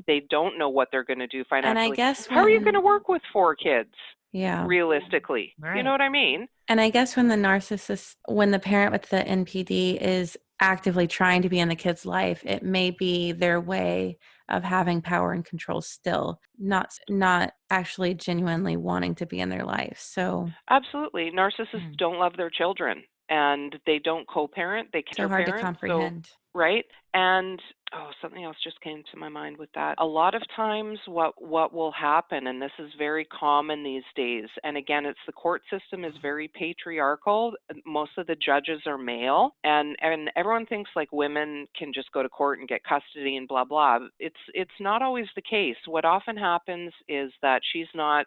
They don't know what they're going to do financially. And I guess how are you going to work with 4 kids? Yeah. Realistically, right. You know what I mean? And I guess when the parent with the NPD is actively trying to be in the kid's life, it may be their way of having power and control still, not actually genuinely wanting to be in their life. So absolutely, narcissists don't love their children, and they don't co-parent. They can't so hard parent, to comprehend. right? And Oh, something else just came to my mind with that. A lot of times what will happen, and this is very common these days, and again, it's the court system is very patriarchal. Most of the judges are male, and everyone thinks like women can just go to court and get custody and blah blah. It's not always the case. What often happens is that she's not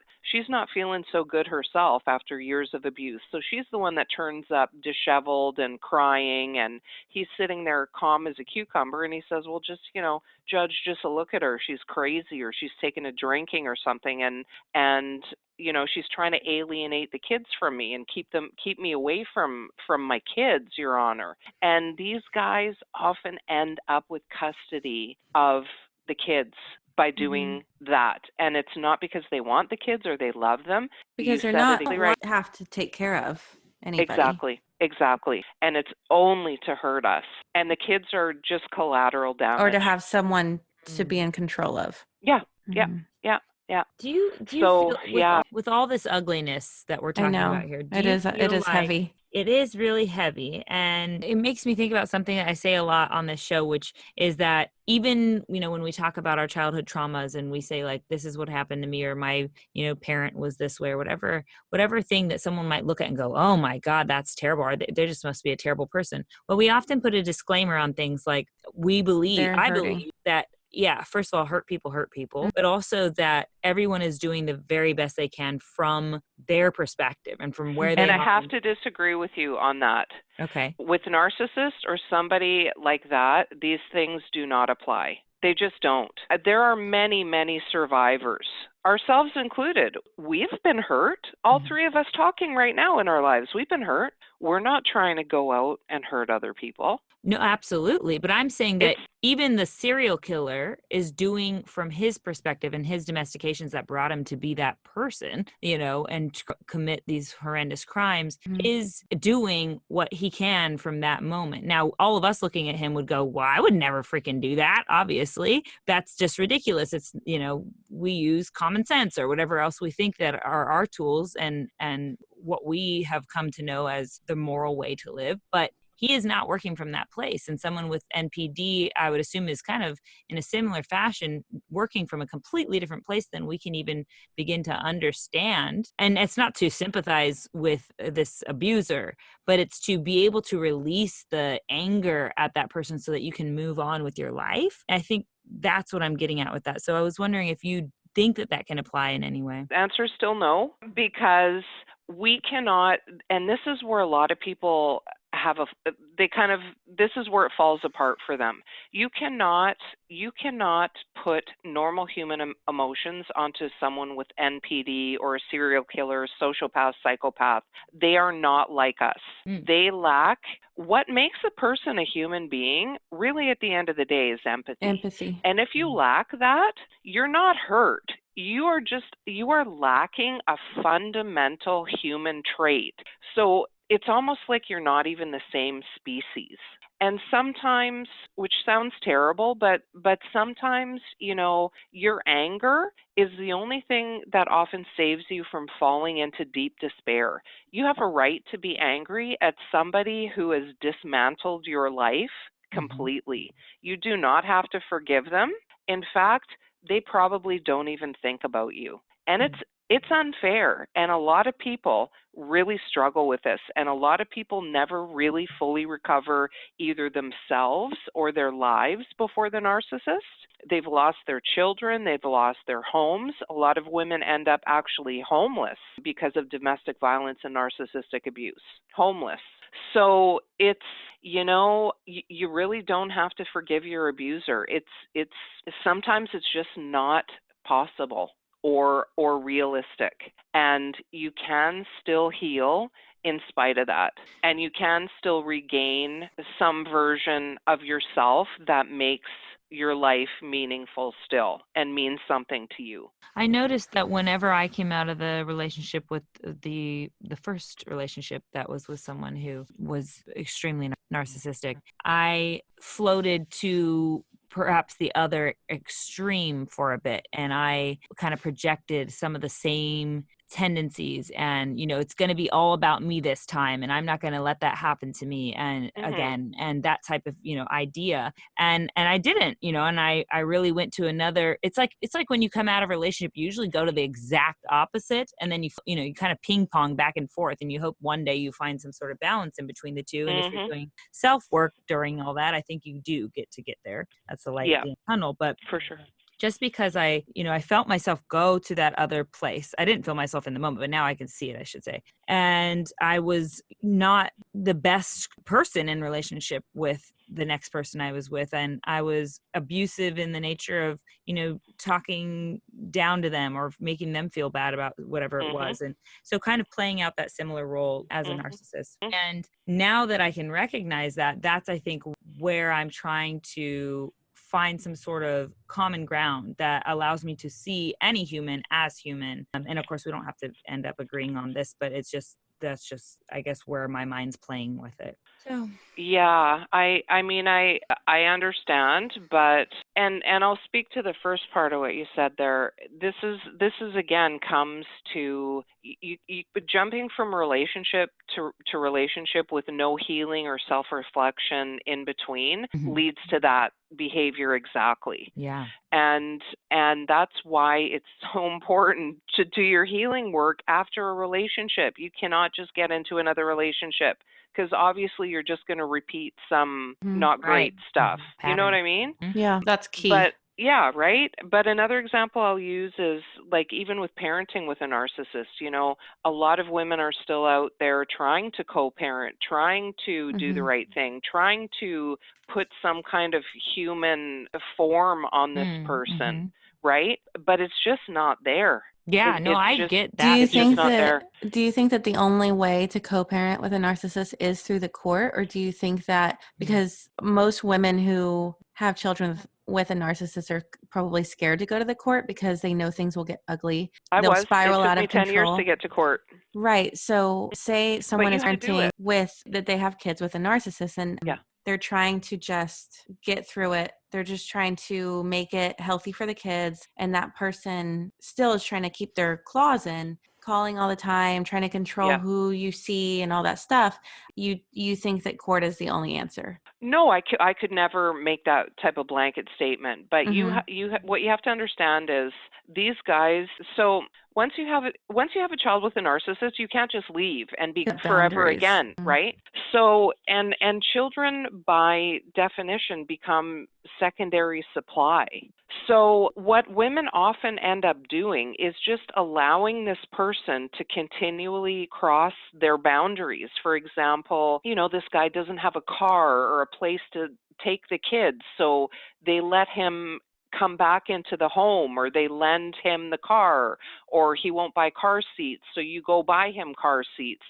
feeling so good herself after years of abuse. So she's the one that turns up disheveled and crying, and he's sitting there calm as a cucumber, and he says, well, just, judge, just a look at her. She's crazy, or she's taken a drinking or something, and she's trying to alienate the kids from me and keep me away from my kids, Your Honor. And these guys often end up with custody of the kids by doing that. And it's not because they want the kids or they love them. Because they're said not it right. have to take care of anybody. Exactly. And it's only to hurt us. And the kids are just collateral damage. Or to have someone to be in control of. Yeah. Mhm. Yeah. Do you So, feel with all this ugliness that we're talking about here, it is heavy. It is really heavy, and it makes me think about something that I say a lot on this show, which is that even, when we talk about our childhood traumas and we say like, this is what happened to me, or my, parent was this way, or whatever thing that someone might look at and go, oh my God, that's terrible. Or they just must be a terrible person. Well, we often put a disclaimer on things like I believe that, yeah, first of all, hurt people, but also that everyone is doing the very best they can from their perspective and from where they are. And I have to disagree with you on that. Okay. With narcissists or somebody like that, these things do not apply. They just don't. There are many, many survivors, ourselves included. We've been hurt. All three of us talking right now in our lives, we've been hurt. We're not trying to go out and hurt other people. No, absolutely. But I'm saying that even the serial killer is doing from his perspective and his domestications that brought him to be that person, and commit these horrendous crimes, is doing what he can from that moment. Now, all of us looking at him would go, well, I would never freaking do that. Obviously, that's just ridiculous. It's, we use common sense or whatever else we think that are our tools and what we have come to know as the moral way to live. But he is not working from that place. And someone with NPD, I would assume, is kind of in a similar fashion, working from a completely different place than we can even begin to understand. And it's not to sympathize with this abuser, but it's to be able to release the anger at that person so that you can move on with your life. And I think that's what I'm getting at with that. So I was wondering if you think that can apply in any way. The answer is still no, because we cannot, and this is where a lot of people this is where it falls apart for them. You cannot put normal human emotions onto someone with NPD or a serial killer, sociopath, psychopath. They are not like us. They lack what makes a person a human being, really at the end of the day, is empathy. And if you lack that, you're not hurt. You are lacking a fundamental human trait. So it's almost like you're not even the same species. And sometimes, which sounds terrible, but sometimes, your anger is the only thing that often saves you from falling into deep despair. You have a right to be angry at somebody who has dismantled your life completely. You do not have to forgive them. In fact, they probably don't even think about you. And it's unfair. And a lot of people really struggle with this. And a lot of people never really fully recover either themselves or their lives before the narcissist. They've lost their children. They've lost their homes. A lot of women end up actually homeless because of domestic violence and narcissistic abuse. Homeless. So it's, you really don't have to forgive your abuser. It's sometimes it's just not possible or realistic, and you can still heal in spite of that, and you can still regain some version of yourself that makes your life meaningful still and means something to you. I noticed that whenever I came out of the relationship with the first relationship that was with someone who was extremely narcissistic, I floated to perhaps the other extreme for a bit, and I kind of projected some of the same tendencies, and it's going to be all about me this time, and I'm not going to let that happen to me and again, and that type of idea. And I didn't, and I really went to another. It's like when you come out of a relationship, you usually go to the exact opposite, and then you kind of ping pong back and forth, and you hope one day you find some sort of balance in between the two. And if you're doing self work during all that, I think you do get to get there. That's the light at the end of the tunnel. But for sure. Just because I felt myself go to that other place. I didn't feel myself in the moment, but now I can see it, I should say. And I was not the best person in relationship with the next person I was with. And I was abusive in the nature of, talking down to them or making them feel bad about whatever it was. And so kind of playing out that similar role as a narcissist. And now that I can recognize that, that's, I think, where I'm trying to find some sort of common ground that allows me to see any human as human. And of course, we don't have to end up agreeing on this, but that's just, I guess, where my mind's playing with it. So yeah, I mean, I understand, but and I'll speak to the first part of what you said there. This is again comes to you jumping from relationship to relationship with no healing or self-reflection in between leads to that behavior exactly. Yeah. And that's why it's so important to do your healing work after a relationship. You cannot just get into another relationship, because obviously you're just going to repeat some not great stuff. You know what I mean? Yeah, that's key. But yeah, right. But another example I'll use is like even with parenting with a narcissist, a lot of women are still out there trying to co-parent, trying to do the right thing, trying to put some kind of human form on this person, right? But it's just not there. Yeah, no, I get that. Do you It's just not there. Do you think that the only way to co-parent with a narcissist is through the court, or do you think that because most women who have children with a narcissist are probably scared to go to the court because they know things will get ugly? They'll spiral out of control. It took me 10 years to get to court. Right. So say someone is parenting with that they have kids with a narcissist and they're trying to just get through it. They're just trying to make it healthy for the kids. And that person still is trying to keep their claws in, calling all the time, trying to control who you see and all that stuff. You think that court is the only answer? No, I could never make that type of blanket statement. But what you have to understand is these guys. So once you have a child with a narcissist, you can't just leave and be forever again, right? So and children by definition become secondary supply. So what women often end up doing is just allowing this person to continually cross their boundaries. For example, this guy doesn't have a car or a place to take the kids, so they let him come back into the home, or they lend him the car, or he won't buy car seats, so you go buy him car seats.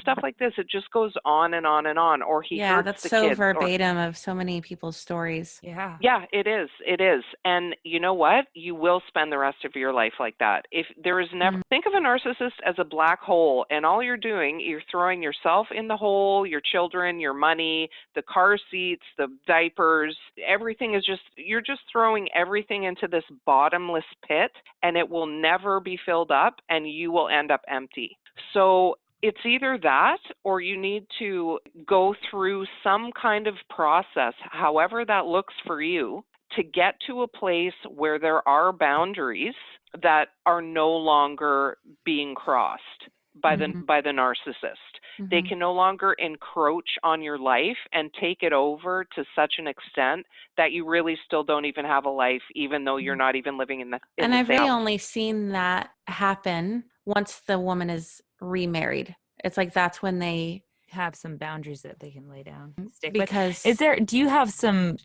Stuff like this. It just goes on and on and on. Or he hurts that's the so kids, verbatim of so many people's stories. Yeah, it is. It is. And you know what? You will spend the rest of your life like that. If there is never think of a narcissist as a black hole, and all you're doing, you're throwing yourself in the hole, your children, your money, the car seats, the diapers, everything is you're just throwing everything into this bottomless pit, and it will never be filled up, and you will end up empty. So it's either that, or you need to go through some kind of process, however that looks for you, to get to a place where there are boundaries that are no longer being crossed by the narcissist. They can no longer encroach on your life and take it over to such an extent that you really still don't even have a life, even though you're not even living in the And I've really only seen that happen once the woman is remarried. It's like that's when they have some boundaries that they can lay down. Because do you have some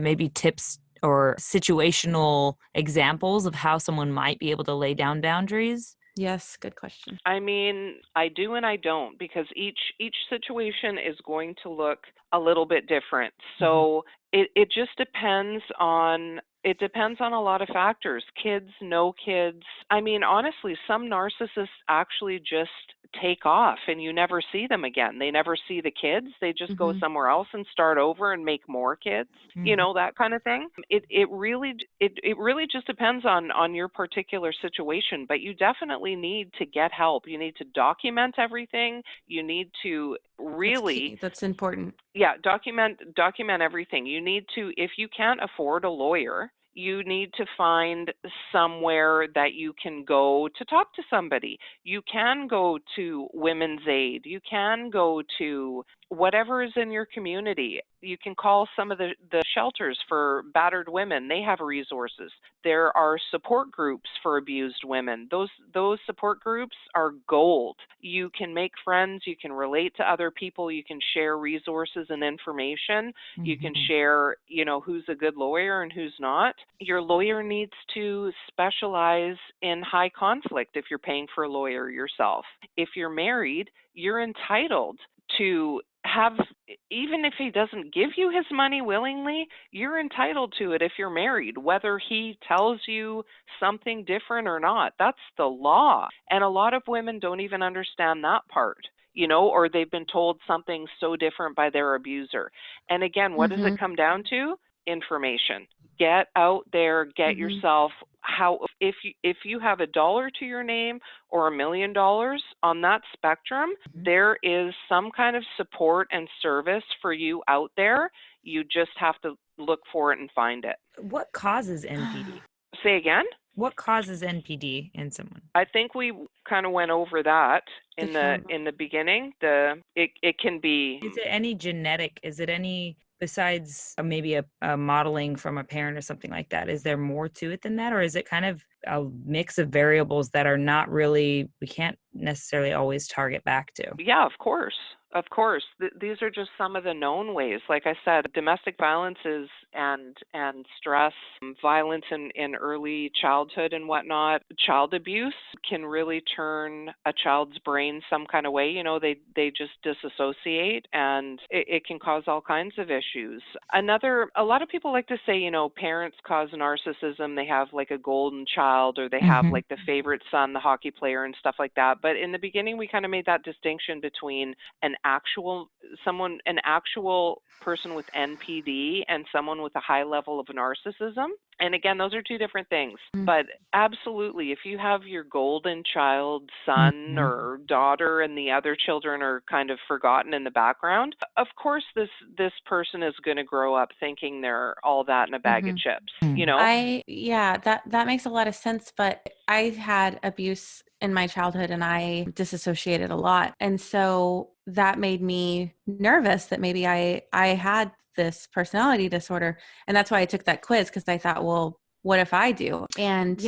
maybe tips or situational examples of how someone might be able to lay down boundaries? Yes, good question. I mean, I do and I don't, because each situation is going to look a little bit different. So it just depends on It depends on a lot of factors. Kids, no kids. I mean, honestly, some narcissists actually just take off and you never see them again. They never see the kids. They just go somewhere else and start over and make more kids. You know, that kind of thing. It really just depends on your particular situation, but you definitely need to get help. You need to document everything. You need to really That's important. Yeah, document everything. You need to, if you can't afford a lawyer, you need to find somewhere that you can go to talk to somebody. You can go to Women's Aid. You can go to whatever is in your community. You can call some of the shelters for battered women. They have resources. There are support groups for abused women. Those support groups are gold. You can make friends. You can relate to other people. You can share resources and information. You can share, you know, who's a good lawyer and who's not. Your lawyer needs to specialize in high conflict if you're paying for a lawyer yourself. If you're married, you're entitled to have, even if he doesn't give you his money willingly, you're entitled to it if you're married, whether he tells you something different or not. That's the law. And a lot of women don't even understand that part, you know, or they've been told something so different by their abuser. And again, what does it come down to? Information. Get out there, get yourself, if you have $1 to your name or $1 million on that spectrum, there is some kind of support and service for you out there. You just have to look for it and find it. What causes NPD? Say again? What causes NPD in someone? I think we kind of went over that in the beginning. It can be. Is it any genetic? Is it any, besides maybe a modeling from a parent or something like that? Is there more to it than that, or is it kind of a mix of variables that are not really, we can't necessarily always target back to? Yeah, of course. Of course. These are just some of the known ways. Like I said, domestic violences and stress, violence in early childhood and whatnot, child abuse can really turn a child's brain some kind of way. You know, they just disassociate, and it can cause all kinds of issues. A lot of people like to say, you know, parents cause narcissism. They have like a golden child, or they have like the favorite son, the hockey player and stuff like that. But in the beginning, we kind of made that distinction between an actual person with NPD and someone with a high level of narcissism. And again, those are two different things. But absolutely, if you have your golden child, son or daughter, and the other children are kind of forgotten in the background, of course this person is going to grow up thinking they're all that in a bag of chips, you know? That makes a lot of sense, but I had abuse in my childhood and I disassociated a lot. And so that made me nervous that maybe I had this personality disorder. And that's why I took that quiz, because I thought, well, what if I do? And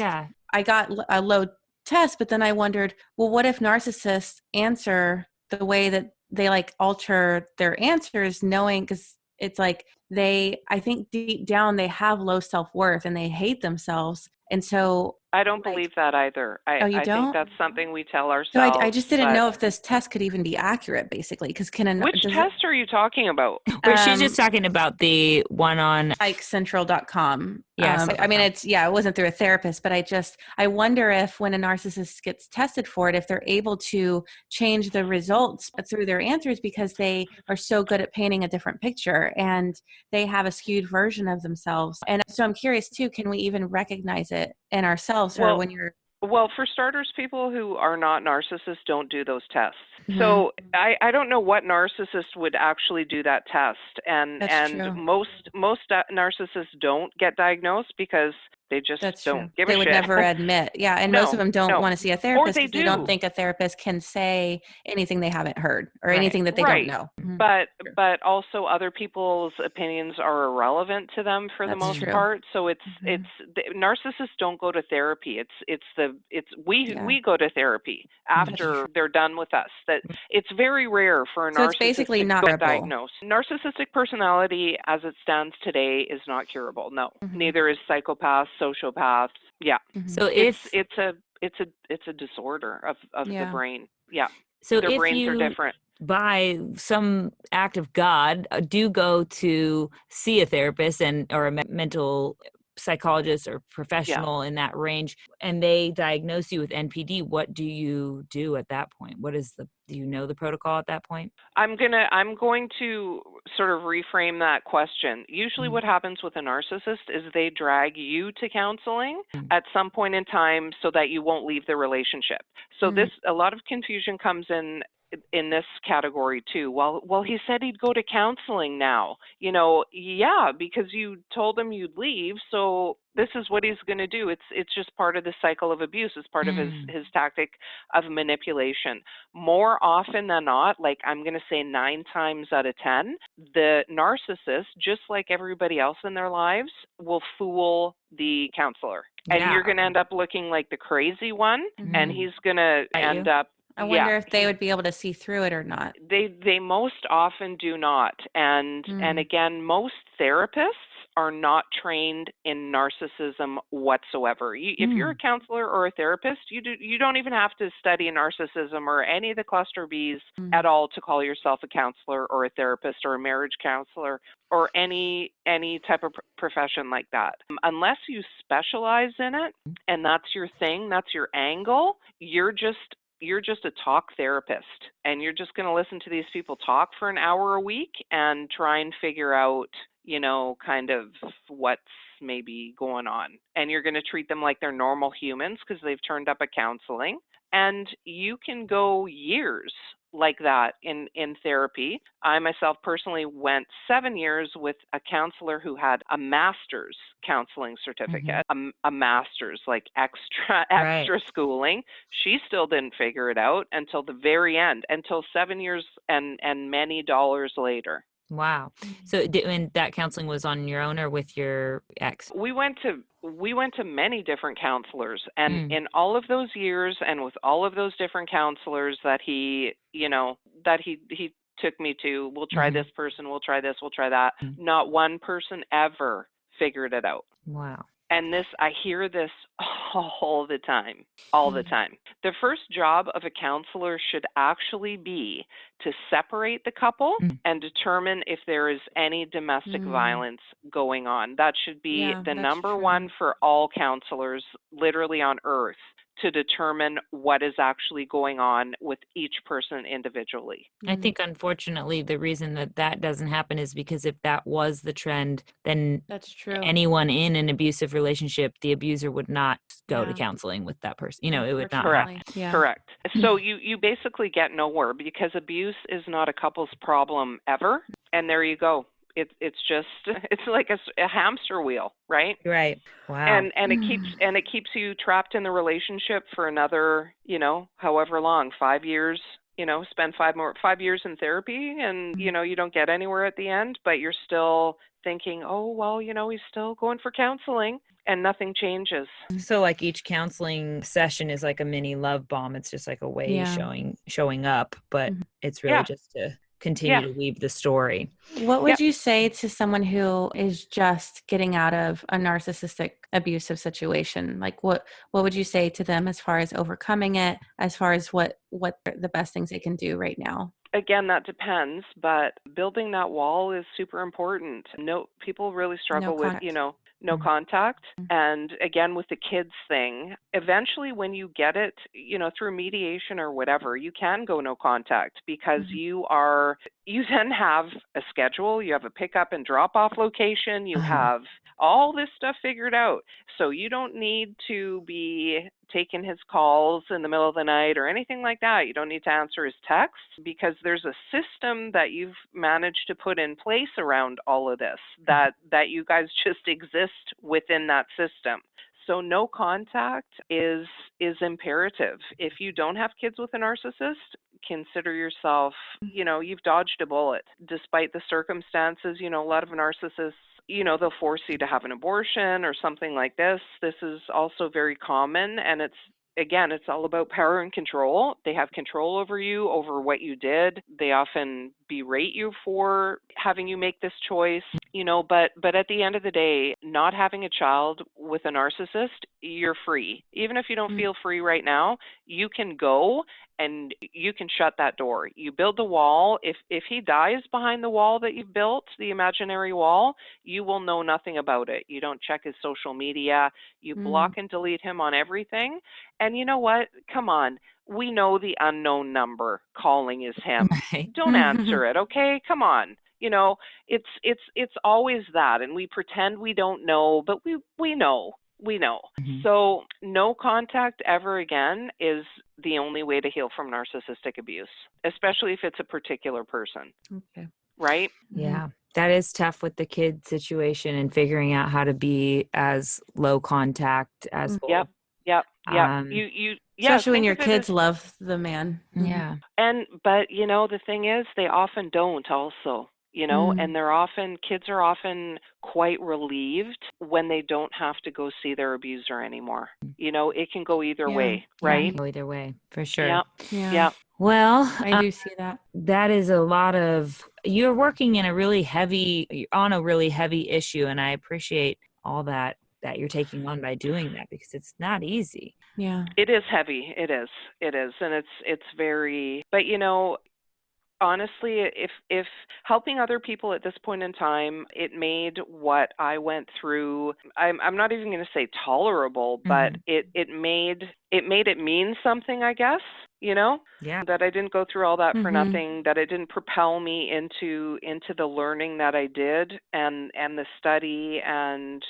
I got a low test, but then I wondered, well, what if narcissists answer the way that they like alter their answers, knowing, because it's like I think deep down they have low self-worth and they hate themselves. And so I don't believe that either. You don't? I think that's something we tell ourselves. So I just didn't know if this test could even be accurate, basically, because which test are you talking about? Wait, she's just talking about the one on IkeCentral.com. Yes. I mean, it wasn't through a therapist, but I wonder if when a narcissist gets tested for it, if they're able to change the results through their answers, because they are so good at painting a different picture and they have a skewed version of themselves. And so I'm curious too, can we even recognize it in ourselves, or when you're... Well, for starters, people who are not narcissists don't do those tests. So I don't know what narcissist would actually do that test. And most narcissists don't get diagnosed because they just don't give a shit. They would never admit. Yeah. And most of them don't want to see a therapist because they don't think a therapist can say anything they haven't heard or anything that they don't know. But also other people's opinions are irrelevant to them for the most part. So narcissists don't go to therapy. We go to therapy after they're done with us. That it's very rare for a narcissist it's basically not to get diagnosed. Narcissistic personality as it stands today is not curable. No. Neither is psychopaths, sociopaths. Yeah. So it's a disorder of the brain. Yeah. So their brains are different. By some act of God, do go to see a therapist or a mental psychologist or Yeah. professional in that range, and they diagnose you with NPD, what do you do at that point? Do you know the protocol at that point? I'm going to sort of reframe that question. Usually Mhm. what happens with a narcissist is they drag you to counseling Mm. at some point in time so that you won't leave the relationship. So Mm. a lot of confusion comes in this category too. Well, he said he'd go to counseling now. Yeah, because you told him you'd leave, so this is what he's going to do. It's just part of the cycle of abuse. It's part of Mm. his tactic of manipulation. More often than not, like I'm going to say 9 times out of 10, the narcissist, just like everybody else in their lives, will fool the counselor. And Yeah. you're going to end up looking like the crazy one, and Mm. he's going to At end you? up, I yeah, wonder if they would be able to see through it or not. they most often do not. And Mm. again, most therapists are not trained in narcissism whatsoever. If you're a Mm. counselor or a therapist, you don't even have to study narcissism or any of the cluster Bs Mm. at all to call yourself a counselor or a therapist or a marriage counselor or any type of profession like that. Unless you specialize in it and that's your thing, that's your angle, you're just a talk therapist, and you're just going to listen to these people talk for an hour a week and try and figure out, kind of what's maybe going on. And you're going to treat them like they're normal humans because they've turned up at counseling. And you can go years like that in therapy. I myself personally went 7 years with a counselor who had a master's counseling Mhm. certificate, a master's, like extra Right. extra schooling. She still didn't figure it out until the very end, until 7 years and many dollars later. Wow. Mm. So, and that counseling was on your own or with your ex? We went to many different counselors, and Mm. in all of those years and with all of those different counselors that he took me to, we'll try Mhm. this person, we'll try this, we'll try that. Mm. Not one person ever figured it out. Wow. And I hear this all the time, all the Mm. time. The first job of a counselor should actually be to separate the couple Mm. and determine if there is any domestic Mm. violence going on. That should be Yeah, the that's number true. one for all counselors, literally on earth, to determine what is actually going on with each person individually. I Mm. think unfortunately the reason that that doesn't happen is because if that was the trend, then That's true. anyone in an abusive relationship, the abuser would not go to Yeah, counseling with that person. It would not Correct. unfortunately. happen. Yeah. Correct. So you basically get nowhere because abuse is not a couple's problem ever. And there you go. It's just it's like a hamster wheel, right? Right. Wow. And it keeps you trapped in the relationship for another, however long, 5 years. Spend 5 years in therapy, and you don't get anywhere at the end, but you're still thinking, oh well, he's still going for counseling, and nothing changes. So like each counseling session is like a mini love bomb. It's just like a way Yeah. showing up, but Mhm. it's really Yeah, just to continue yeah, to weave the story. What yeah. would you say to someone who is just getting out of a narcissistic abusive situation? Like what would you say to them as far as overcoming it, as far as what the best things they can do right now? Again, that depends, but building that wall is super important. No, people really No struggle with, contact. no Mhm. contact. And again, with the kids thing, eventually when you get it, through mediation or whatever, you can go no contact because Mhm. you then have a schedule, you have a pickup and drop off location, you Uh-huh. have all this stuff figured out. So you don't need to be taking his calls in the middle of the night or anything like that. You don't need to answer his texts because there's a system that you've managed to put in place around all of this, that you guys just exist within that system. So no contact is imperative. If you don't have kids with a narcissist, consider yourself, you've dodged a bullet. Despite the circumstances, a lot of narcissists, they'll force you to have an abortion or something like this. This is also very common, and it's all about power and control. They have control over you, over what you did. They often berate you for having you make this choice, but at the end of the day, not having a child with a narcissist, you're free. Even if you don't feel free right now, you can go and you can shut that door. You build the wall. If he dies behind the wall that you've built, the imaginary wall, you will know nothing about it. You don't check his social media. You block and delete him on everything. And you know what? Come on. We know the unknown number calling is him. Right. Don't answer it, okay? Come on. It's always that, and we pretend we don't know, but we know. We know. So no contact ever again is the only way to heal from narcissistic abuse, especially if it's a particular person. Okay. Right? Yeah. That is tough with the kid situation and figuring out how to be as low contact as possible. Yep. Especially when your kids love the man. Yeah. But the thing is, they often don't also. And kids are often quite relieved when they don't have to go see their abuser anymore. It can go either way, right? Yeah, it can go either way, for sure. Yeah. Well, I do see that. That is a lot of, you're working on a really heavy issue. And I appreciate all that you're taking on by doing that, because it's not easy. Yeah. It is heavy. It is. And it's very, but honestly, if helping other people at this point in time, it made what I went through, I'm not even going to say tolerable, but it made it mean something, I guess, Yeah. that I didn't go through all that for nothing, that it didn't propel me into the learning that I did and the study and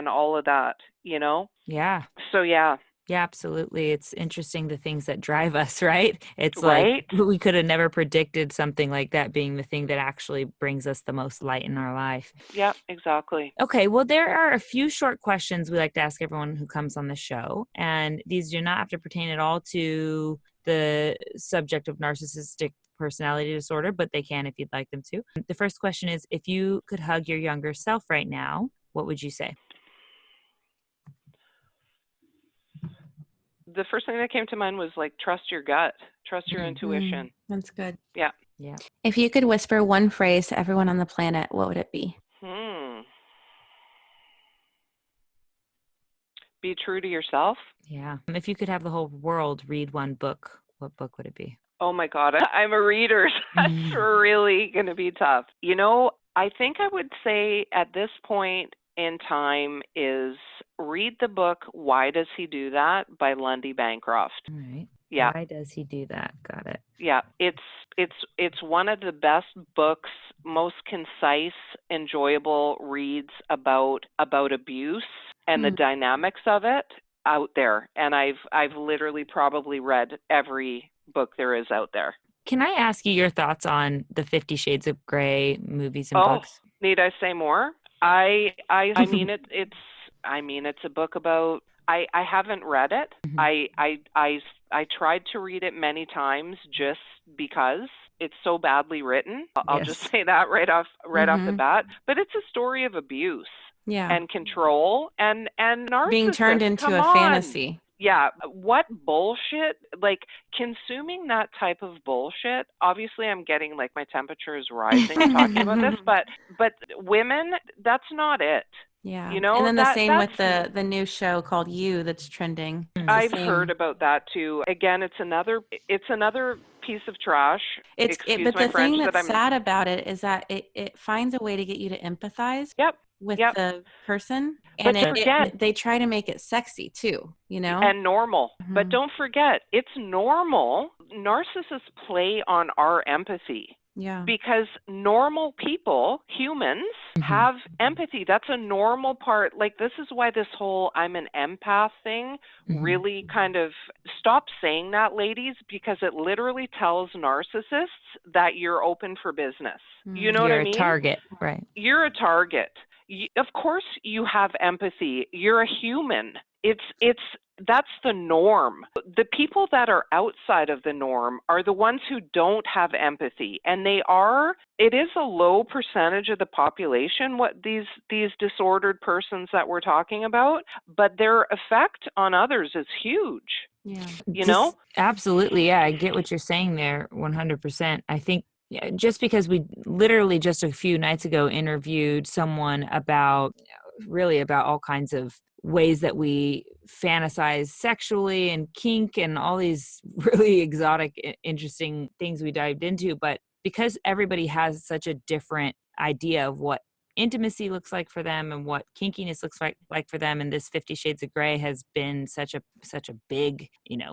all of that, Yeah. So yeah. Yeah, absolutely. It's interesting, the things that drive us, right? It's Right? like we could have never predicted something like that being the thing that actually brings us the most light in our life. Yeah, exactly. Okay, well, there are a few short questions we like to ask everyone who comes on the show, and these do not have to pertain at all to the subject of narcissistic personality disorder, but they can if you'd like them to. The first question is, if you could hug your younger self right now, what would you say? The first thing that came to mind was trust your gut, trust your intuition. That's good. Yeah. If you could whisper one phrase to everyone on the planet, what would it be? Be true to yourself. Yeah. If you could have the whole world read one book, what book would it be? Oh my God, I'm a reader. So that's really going to be tough. I think I would say at this point in time is read the book Why Does He Do That by Lundy Bancroft. All right. Yeah. Why does he do that? Got it. Yeah, it's one of the best books, most concise, enjoyable reads about abuse and the dynamics of it out there. And I've literally probably read every book there is out there. Can I ask you your thoughts on the 50 Shades of Grey movies and books? Need I say more? I mean it's a book about, I haven't read it. I tried to read it many times just because it's so badly written. I'll just say that right off the bat. But it's a story of abuse and control and narcissism. Being turned into a fantasy. Yeah. What bullshit, consuming that type of bullshit. Obviously I'm getting my temperature is rising talking about this, but women, that's not it. Yeah. And then the same with the new show called You that's trending. I've heard about that too. Again, it's another piece of trash. But the thing that's sad about it is that it finds a way to get you to empathize with the person. And they try to make it sexy too, And normal. But don't forget, it's normal. Narcissists play on our empathy. Yeah. Because normal people, humans, have empathy. That's a normal part. This is why this whole I'm an empath thing really kind of stop saying that, ladies, because it literally tells narcissists that you're open for business. You know what I mean? You're a target, right? You're a target. Of course you have empathy. You're a human. That's the norm. The people that are outside of the norm are the ones who don't have empathy. And it is a low percentage of the population, what these disordered persons that we're talking about, but their effect on others is huge. Yeah. You know? Absolutely. Yeah. I get what you're saying there 100%. I think Yeah, just because we literally just a few nights ago interviewed someone about really about all kinds of ways that we fantasize sexually and kink and all these really exotic, interesting things we dived into. But because everybody has such a different idea of what intimacy looks like for them and what kinkiness looks like for them, and this 50 Shades of Grey has been such a big,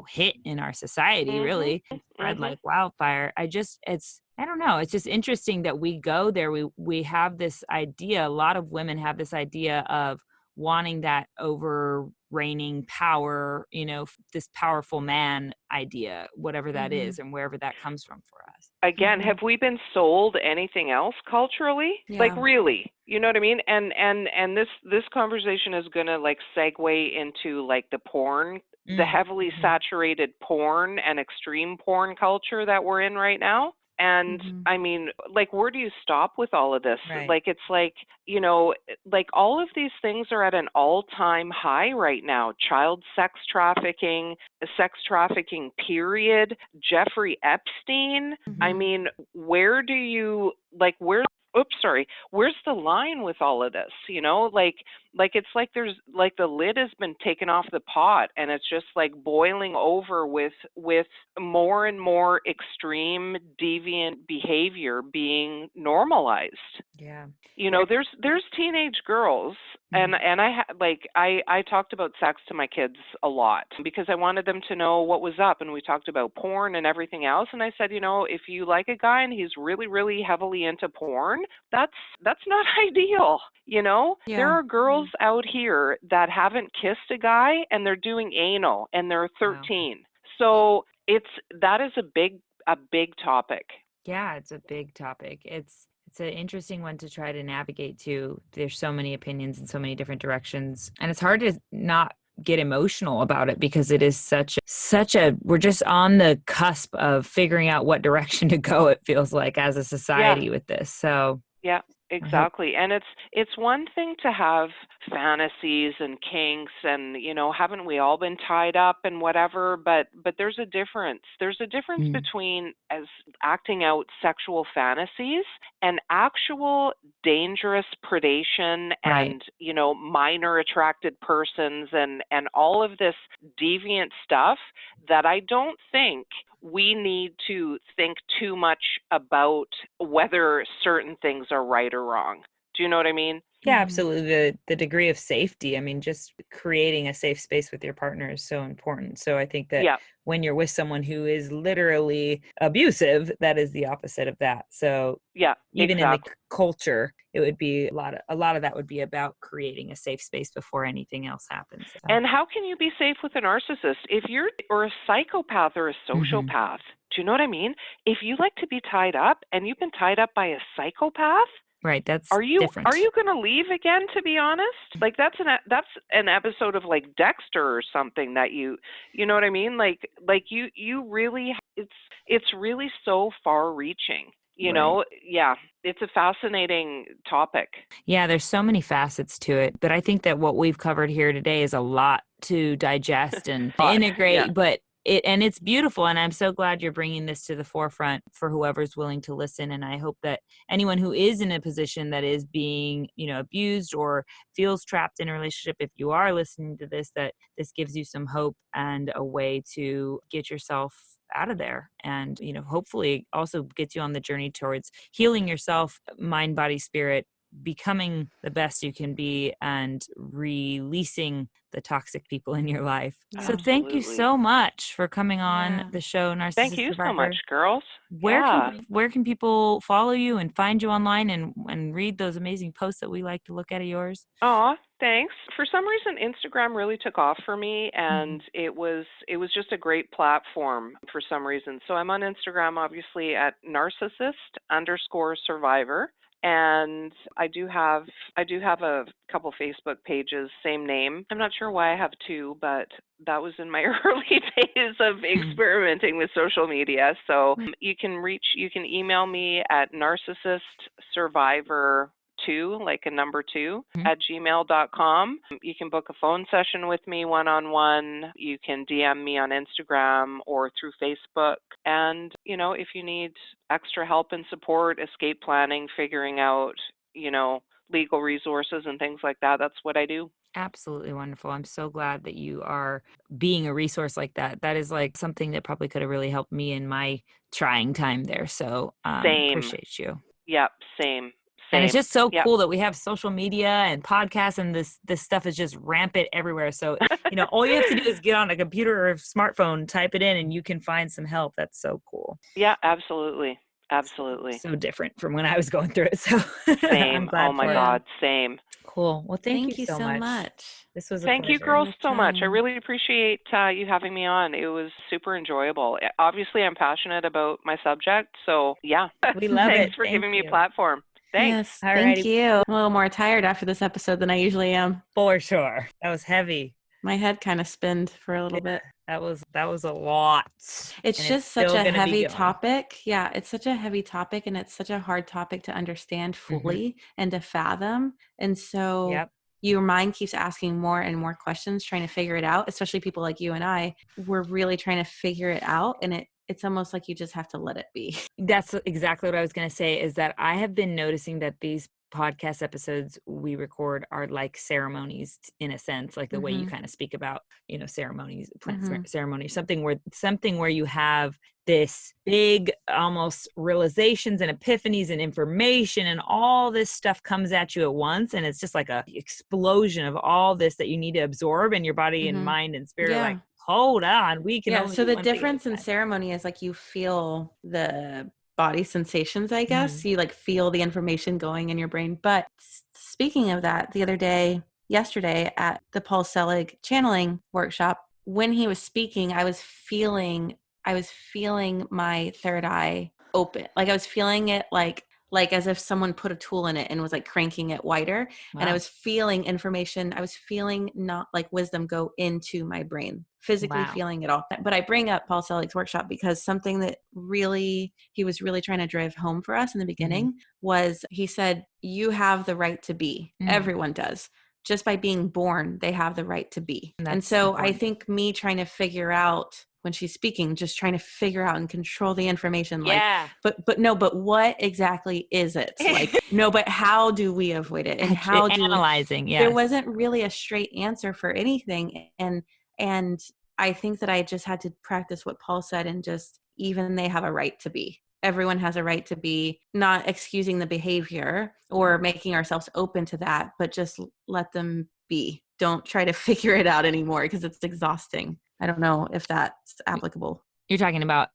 hit in our society, Mhm. really spread Mhm. like wildfire. I don't know. It's just interesting that we go there. We have this idea. A lot of women have this idea of wanting that over reigning power, this powerful man idea, whatever that Mm-hmm. is, and wherever that comes from for us. Again, Mm-hmm. have we been sold anything else culturally? Like Yeah. really, you know what I mean? And this conversation is going to like segue into like the porn, the heavily Mm-hmm. saturated porn and extreme porn culture that we're in right now. And Mm-hmm. I mean, like, where do you stop with all of this? Right. Like, it's like, like all of these things are at an all-time high right now. Child sex trafficking, period. Jeffrey Epstein. I Mm-hmm. mean, where do you like where's the line with all of this? Like it's like there's like the lid has been taken off the pot and it's just like boiling over with more and more extreme deviant behavior being normalized. Yeah. There's teenage girls, Mhm. and I talked about sex to my kids a lot because I wanted them to know what was up, and we talked about porn and everything else, and I said, if you like a guy and he's really really heavily into porn, that's not ideal. There Yeah. are girls out here that haven't kissed a guy and they're doing anal and they're Wow. 13. So that is a big topic. Yeah, it's a big topic. It's an interesting one to try to navigate too. There's so many opinions in so many different directions, and it's hard to not get emotional about it because it is such a we're just on the cusp of figuring out what direction to go, it feels like, as a Yeah. society with this. So Yeah, I hope. exactly. And it's one thing to have fantasies and kinks and haven't we all been tied up and whatever, but there's a difference. There's a difference Mm, between as acting out sexual fantasies and actual dangerous predation right. and minor attracted persons and all of this deviant stuff that I don't think we need to think too much about whether certain things are right or wrong. Do you know what I mean? Yeah, Mm-hmm. absolutely. The degree of safety. I mean, just creating a safe space with your partner is so important. So I think that Yeah, when you're with someone who is literally abusive, that is the opposite of that. So yeah, even in the exactly. culture, it would be a lot of that would be about creating a safe space before anything else happens. So. And how can you be safe with a narcissist if you're or a psychopath or a Hmm. sociopath? Do you know what I mean? If you like to be tied up and you've been tied up by a psychopath, Right, that's are you different. going to leave again, to be honest? Like that's an episode of like Dexter or something that you know what I mean? Like you really it's really so far reaching. Right. Yeah, it's a fascinating topic. Yeah, there's so many facets to it, but I think that what we've covered here today is a lot to digest and But yeah. integrate, but it's beautiful, and I'm so glad you're bringing this to the forefront for whoever's willing to listen. And I hope that anyone who is in a position that is being, abused or feels trapped in a relationship, if you are listening to this, that this gives you some hope and a way to get yourself out of there, and hopefully also gets you on the journey towards healing yourself, mind, body, spirit, becoming the best you can be, and releasing the toxic people in your life. So Yeah. thank you Absolutely. so much for coming on Yeah. the show, Thank Narcissist you so much, Survivor. girls. Where can Yeah. where can people follow you and find you online and read those amazing posts that we like to look at of yours? Aw, thanks. For some reason, Instagram really took off for me, Mhm. and it was just a great platform for some reason. So I'm on Instagram, obviously, at narcissist_survivor, and I do have a couple Facebook pages, same name. I'm not sure why I have two, but that was in my early days of experimenting with social media. So you can email me at narcissistsurvivor two, like a number 2, Mhm. at gmail.com. You can book a phone session with me one-on-one. You can DM me on Instagram or through Facebook. And, if you need extra help and support, escape planning, figuring out, legal resources and things like that, that's what I do. Absolutely wonderful. I'm so glad that you are being a resource like that. That is like something that probably could have really helped me in my trying time there. So Same. appreciate you. Yep, same. And it's Same. just so Yep. cool that we have social media and podcasts, and this stuff is just rampant everywhere. So, all you have to do is get on a computer or a smartphone, type it in, and you can find some help. That's so cool. Yeah, absolutely. Absolutely. So different from when I was going through it. So I'm Same. Oh glad my for it. God, same. Cool. Well, thank you Thank you so so much. much. This was a Thank you, pleasure. girls, the so much. I time. really appreciate you having me on. It was super enjoyable. Obviously, I'm passionate about my subject, so yeah. We love Thanks it. for Thank giving me a you. platform. Thanks. Yes, All thank righty. you. I'm a little more tired after this episode than I usually am. For sure. That was heavy. My head kind of spinned for a little bit. That was a lot. It's And just such still a gonna be heavy going. topic. Yeah, it's such a heavy topic, and it's such a hard topic to understand fully and to fathom. And so Yep. your mind keeps asking more and more questions, trying to figure it out, especially people like you and I. We're really trying to figure it out, and it's almost like you just have to let it be. That's exactly what I was going to say, is that I have been noticing that these podcast episodes we record are like ceremonies in a sense, like the way you kind of speak about, ceremonies, plant ceremony, something where you have this big almost realizations and epiphanies and information and all this stuff comes at you at once. And it's just like a explosion of all this that you need to absorb, and your body and mind and spirit are like, hold on, we can only So do the one thing at a difference in time. ceremony is like you feel the body sensations, I guess. You like feel the information going in your brain. But speaking of that, the other day, yesterday at the Paul Selig channeling workshop, when he was speaking, I was feeling my third eye open. Like I was feeling it like as if someone put a tool in it and was like cranking it wider. Wow. And I was feeling information. I was feeling not like wisdom go into my brain, physically feeling it all. But I bring up Paul Selig's workshop because something that he was really trying to drive home for us in the beginning was, he said, you have the right to be. Everyone does. Just by being born, they have the right to be. And so important. I think me trying to figure out when she's speaking, just trying to figure out and control the information. But what exactly is it? Like, no, but how do we avoid it? And how do analyzing? There wasn't really a straight answer for anything. And I think that I just had to practice what Paul said, and just, even they have a right to be. Everyone has a right to be, not excusing the behavior or making ourselves open to that, but just let them be. Don't try to figure it out anymore, because it's exhausting. I don't know if that's applicable. You're talking about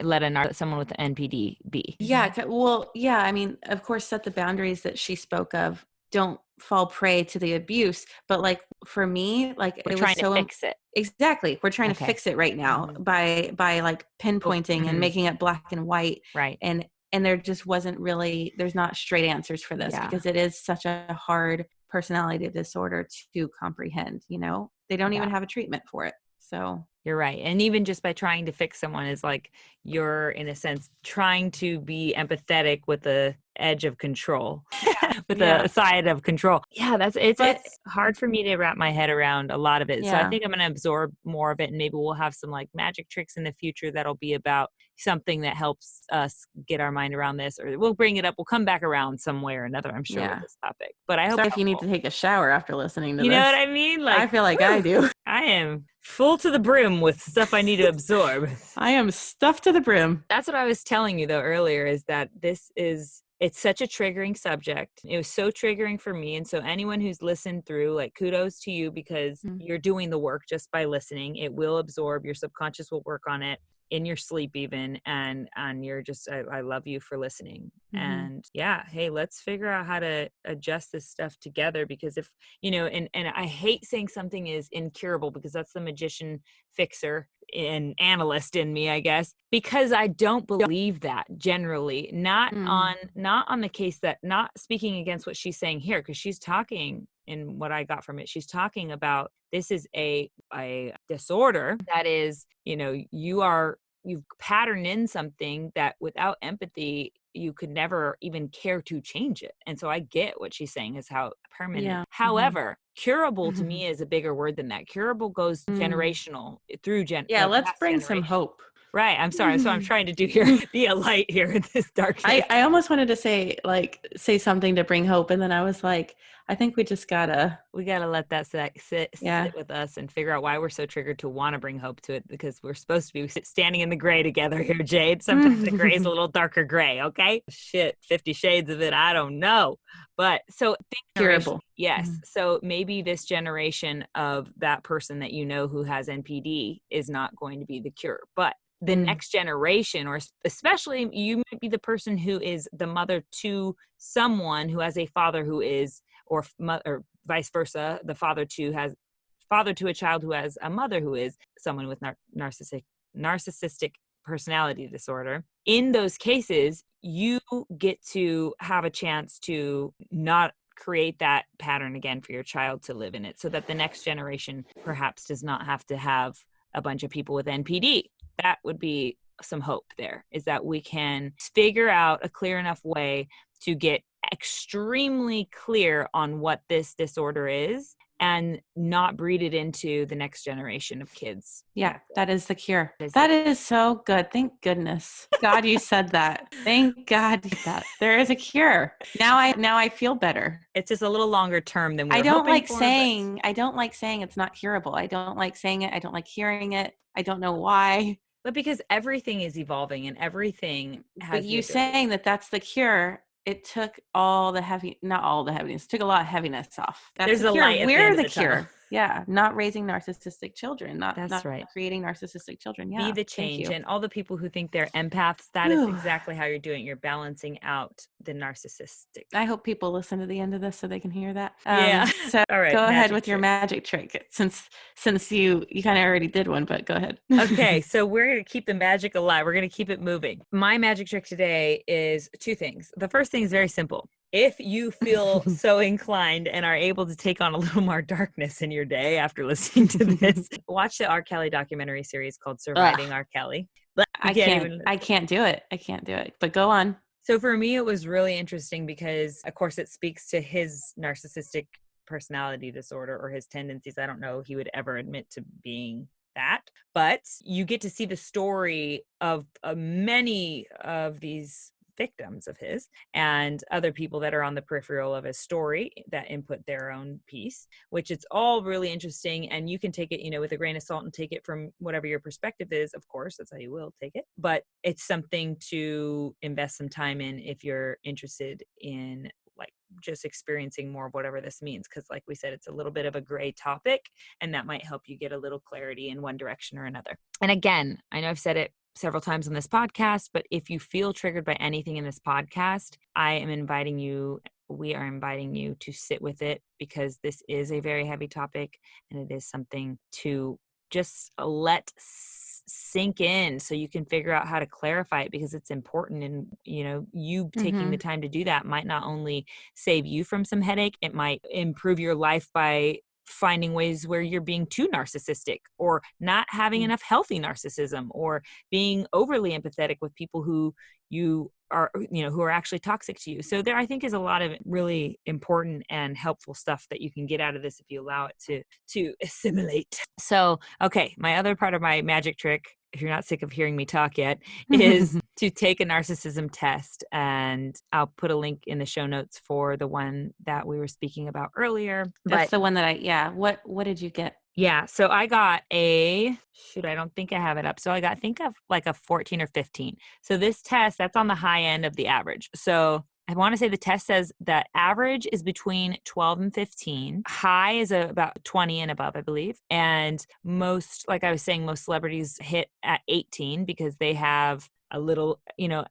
someone with an NPD be. Yeah. Well, yeah. I mean, of course, set the boundaries that she spoke of. Don't fall prey to the abuse. But like for me, like we're trying to fix it. Exactly. We're trying to fix it right now by like pinpointing and making it black and white. Right. And there just wasn't really, there's not straight answers for this, because it is such a hard personality disorder to comprehend, they don't even have a treatment for it. So you're right. And even just by trying to fix someone is like, you're in a sense trying to be empathetic with the edge of control, with the side of control. Yeah, it's hard for me to wrap my head around a lot of it. So I think I'm going to absorb more of it, and maybe we'll have some like magic tricks in the future that'll be about something that helps us get our mind around this, or we'll bring it up. We'll come back around some way or another, I'm sure, with this topic. But I hope if you need to take a shower after listening to this. You know what I mean? Like, I feel like I do. I am full to the brim with stuff I need to absorb. I am stuffed to the brim. That's what I was telling you though earlier, is that it's such a triggering subject. It was so triggering for me. And so anyone who's listened through, like, kudos to you, because you're doing the work just by listening. It will absorb. Your subconscious will work on it in your sleep even. And you're just, I love you for listening. And hey, let's figure out how to adjust this stuff together, because if, and I hate saying something is incurable, because that's the magician fixer and analyst in me, I guess, because I don't believe that generally, not on the case that, not speaking against what she's saying here, because she's talking, in what I got from it, she's talking about, this is a disorder that is, you've patterned in something that without empathy you could never even care to change it. And so I get what she's saying is how permanent. Yeah. However, curable to me is a bigger word than that. Curable goes generational through Yeah, let's past bring some generation. hope. Right. I'm sorry. So I'm trying to do here, be a light here in this darkness. I almost wanted to say something to bring hope. And then I was like, I think we just gotta let that sit with us and figure out why we're so triggered to want to bring hope to it, because we're supposed to be standing in the gray together here, Jade. Sometimes the gray is a little darker gray. Okay. Shit, 50 shades of it. I don't know. But so curable. Yes. So maybe this generation of that person that who has NPD is not going to be the cure, but the next generation, or especially you might be the person who is the mother to someone who has a father who is, or vice versa, the father to a child who has a mother who is someone with narcissistic personality disorder. In those cases, you get to have a chance to not create that pattern again for your child to live in it, so that the next generation perhaps does not have to have a bunch of people with NPD. That would be some hope there, is that we can figure out a clear enough way to get extremely clear on what this disorder is and not breed it into the next generation of kids. Yeah, that is the cure. That is so good. Thank goodness. God, you said that. Thank God that there is a cure. Now I feel better. It's just a little longer term than we're I don't hoping like for, saying it's not curable. I don't like saying it. I don't like hearing it. I don't know why. But because everything is evolving and everything has. But you saying that that's the cure, it took not all the heaviness, it took a lot of heaviness off. There's a light at the end of the tunnel. Yeah, not raising narcissistic children, not right. creating narcissistic children. Yeah, be the change. And all the people who think they're empaths, that is exactly how you're doing. You're balancing out the narcissistic. I hope people listen to the end of this so they can hear that. Yeah. So all right, go ahead with your magic trick, since you kind of already did one, but go ahead. Okay, so we're going to keep the magic alive. We're going to keep it moving. My magic trick today is two things. The first thing is very simple. If you feel so inclined and are able to take on a little more darkness in your day after listening to this, watch the R. Kelly documentary series called Surviving R. Kelly. I can't do it. But go on. So for me, it was really interesting because, of course, it speaks to his narcissistic personality disorder or his tendencies. I don't know if he would ever admit to being that, but you get to see the story of many of these victims of his and other people that are on the peripheral of his story that input their own piece, which it's all really interesting. And you can take it, with a grain of salt and take it from whatever your perspective is. Of course, that's how you will take it. But it's something to invest some time in if you're interested in just experiencing more of whatever this means. Because like we said, it's a little bit of a gray topic, and that might help you get a little clarity in one direction or another. And again, I know I've said it several times on this podcast, but if you feel triggered by anything in this podcast, we are inviting you to sit with it, because this is a very heavy topic and it is something to just let sink in so you can figure out how to clarify it, because it's important. And you taking the time to do that might not only save you from some headache, it might improve your life by finding ways where you're being too narcissistic or not having enough healthy narcissism, or being overly empathetic with people who you are, who are actually toxic to you. So there, I think, is a lot of really important and helpful stuff that you can get out of this if you allow it to assimilate. So, okay, my other part of my magic trick, if you're not sick of hearing me talk yet, is to take a narcissism test. And I'll put a link in the show notes for the one that we were speaking about earlier. That's the one that what did you get? Yeah. So I got I don't think I have it up. So I think of like a 14 or 15. So this test, that's on the high end of the average. So I want to say the test says that average is between 12 and 15. High is about 20 and above, I believe. And most, like I was saying, most celebrities hit at 18 because they have a little,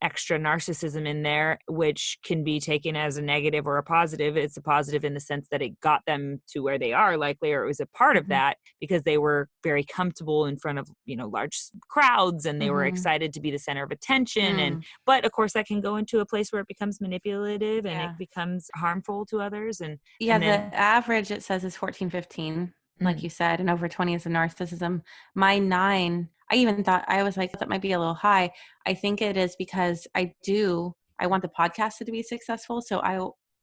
extra narcissism in there, which can be taken as a negative or a positive. It's a positive in the sense that it got them to where they are, likely, or it was a part of that because they were very comfortable in front of, large crowds, and they were excited to be the center of attention. But of course that can go into a place where it becomes manipulative and it becomes harmful to others. And the average, it says, is 14, 15, like you said, and over 20 is a narcissism. My 9, I even thought, I was like, that might be a little high. I think it is because I do I want the podcast to be successful. So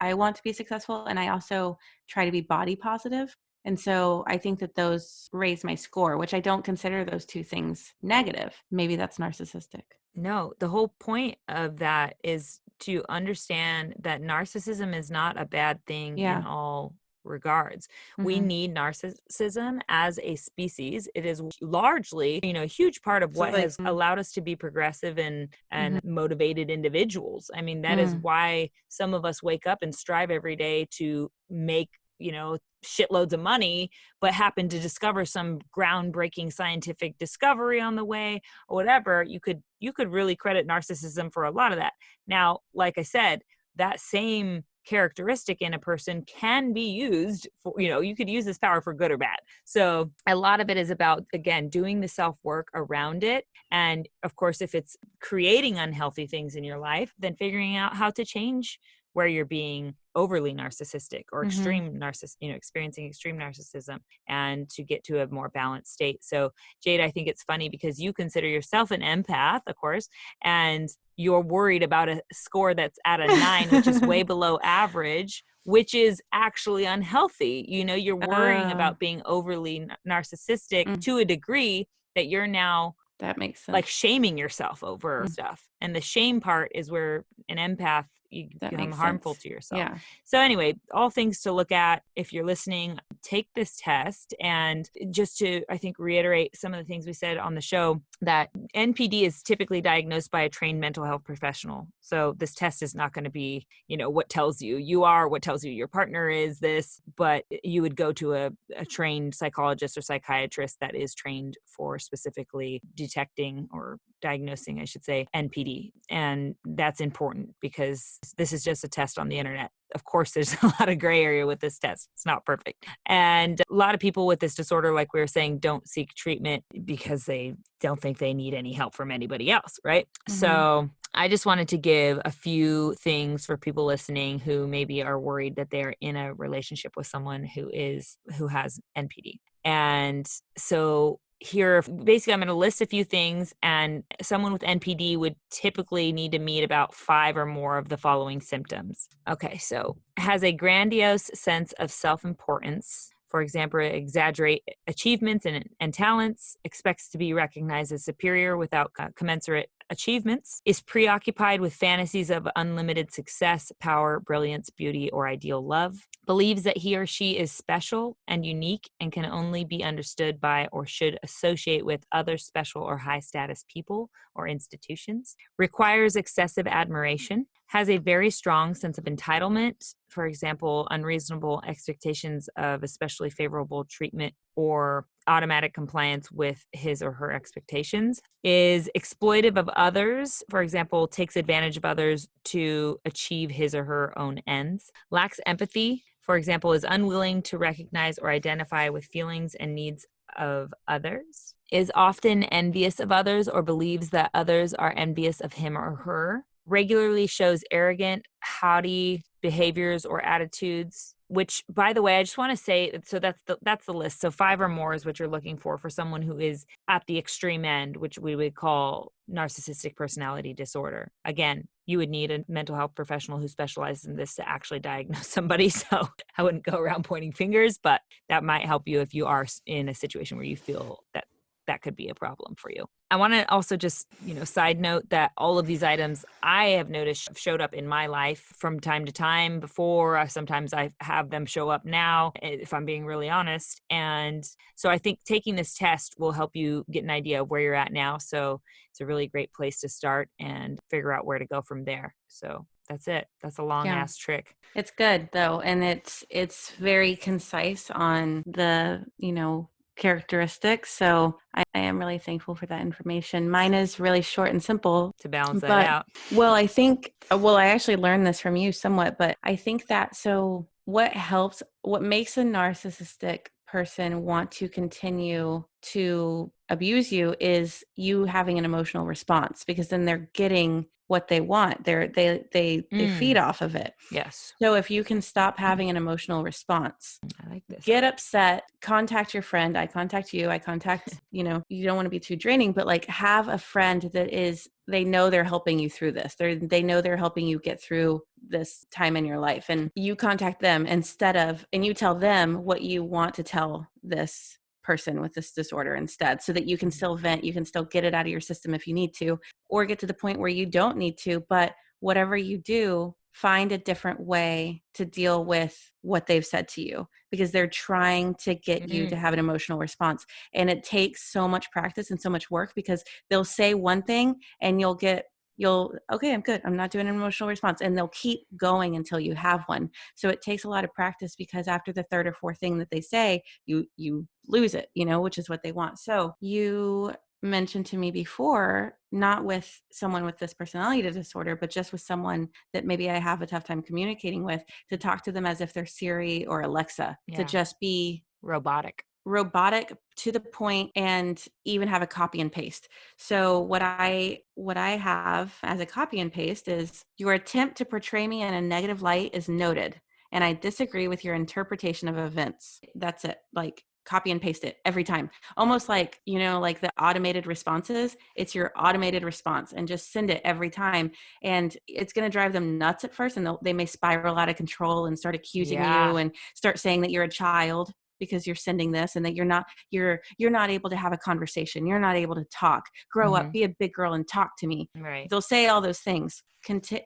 I want to be successful, and I also try to be body positive. And so I think that those raise my score, which I don't consider those two things negative. Maybe that's narcissistic. No, the whole point of that is to understand that narcissism is not a bad thing in Yeah. all regards. We Mhm. need narcissism as a species. It is largely, a huge part of So what like, has allowed us to be progressive and mhm. motivated individuals. I mean, that is Mm. why some of us wake up and strive every day to make, shitloads of money, but happen to discover some groundbreaking scientific discovery on the way or whatever. You could really credit narcissism for a lot of that. Now, like I said, that same characteristic in a person can be used for, you could use this power for good or bad. So a lot of it is about, again, doing the self work around it. And of course, if it's creating unhealthy things in your life, then figuring out how to change where you're being overly narcissistic or Mhm. extreme experiencing extreme narcissism, and to get to a more balanced state. So Jade, I think it's funny because you consider yourself an empath, of course, and you're worried about a score that's at a 9, which is way below average, which is actually unhealthy. You're worrying Oh, about being overly narcissistic mm, to a degree that you're now that makes like sense. shaming yourself over Mm, stuff. And the shame part is where an empath, you that become makes harmful sense. to yourself. Yeah. So anyway, all things to look at if you're listening, take this test. And just to, I think, reiterate some of the things we said on the show, that NPD is typically diagnosed by a trained mental health professional. So this test is not going to be, what tells you are, what tells you your partner is this, but you would go to a trained psychologist or psychiatrist that is trained for specifically detecting or diagnosing, I should say, NPD. And that's important because this is just a test on the internet. Of course, there's a lot of gray area with this test. It's not perfect. And a lot of people with this disorder, like we were saying, don't seek treatment because they don't think they need any help from anybody else, right? Mhm. So I just wanted to give a few things for people listening who maybe are worried that they're in a relationship with someone who has NPD. And so here, basically, I'm going to list a few things, and someone with NPD would typically need to meet about 5 or more of the following symptoms. Okay, so has a grandiose sense of self-importance. For example, exaggerate achievements and talents, expects to be recognized as superior without commensurate achievements, is preoccupied with fantasies of unlimited success, power, brilliance, beauty, or ideal love, believes that he or she is special and unique and can only be understood by or should associate with other special or high status people or institutions, requires excessive admiration, has a very strong sense of entitlement, for example, unreasonable expectations of especially favorable treatment or automatic compliance with his or her expectations, is exploitive of others, for example, takes advantage of others to achieve his or her own ends, lacks empathy, for example, is unwilling to recognize or identify with feelings and needs of others, is often envious of others or believes that others are envious of him or her, regularly shows arrogant, haughty behaviors or attitudes, which, by the way, I just want to say, so that's the list. So 5 or more is what you're looking for someone who is at the extreme end, which we would call narcissistic personality disorder. Again, you would need a mental health professional who specializes in this to actually diagnose somebody. So I wouldn't go around pointing fingers, but that might help you if you are in a situation where you feel that could be a problem for you. I want to also just, side note that all of these items I have noticed showed up in my life from time to time before. Sometimes I have them show up now, if I'm being really honest. And so I think taking this test will help you get an idea of where you're at now. So it's a really great place to start and figure out where to go from there. So that's it. That's a long Yeah. ass trick. It's good though, and it's very concise on the, characteristics. So I am really thankful for that information. Mine is really short and simple To balance that but out. well, I think I actually learned this from you somewhat, but I think that so what makes a narcissistic person want to continue to abuse you is you having an emotional response, because then they're getting what they want. They feed off of it. Yes. So if you can stop having an emotional response, I like this. get upset, contact your friend. I contact you. I contact, you don't want to be too draining, but like have a friend that they know they're helping you through this. They know they're helping you get through this time in your life, and you contact them and you tell them what you want to tell this person with this disorder instead, so that you can still vent, you can still get it out of your system if you need to, or get to the point where you don't need to. But whatever you do, find a different way to deal with what they've said to you, because they're trying to get you to have an emotional response. And it takes so much practice and so much work, because they'll say one thing and okay, I'm good, I'm not doing an emotional response, and they'll keep going until you have one. So it takes a lot of practice, because after the third or fourth thing that they say, you lose it, which is what they want. So you mentioned to me before, not with someone with this personality disorder, but just with someone that maybe I have a tough time communicating with, to talk to them as if they're Siri or Alexa, to just be robotic to the point, and even have a copy and paste. So what I have as a copy and paste is, your attempt to portray me in a negative light is noted, and I disagree with your interpretation of events. That's it. Like, copy and paste it every time. Almost like, like the automated responses, it's your automated response, and just send it every time. And it's going to drive them nuts at first, and they may spiral out of control and start accusing you and start saying that you're a child because you're sending this, and that you're not able to have a conversation. You're not able to talk, grow up, be a big girl and talk to me. Right. They'll say all those things.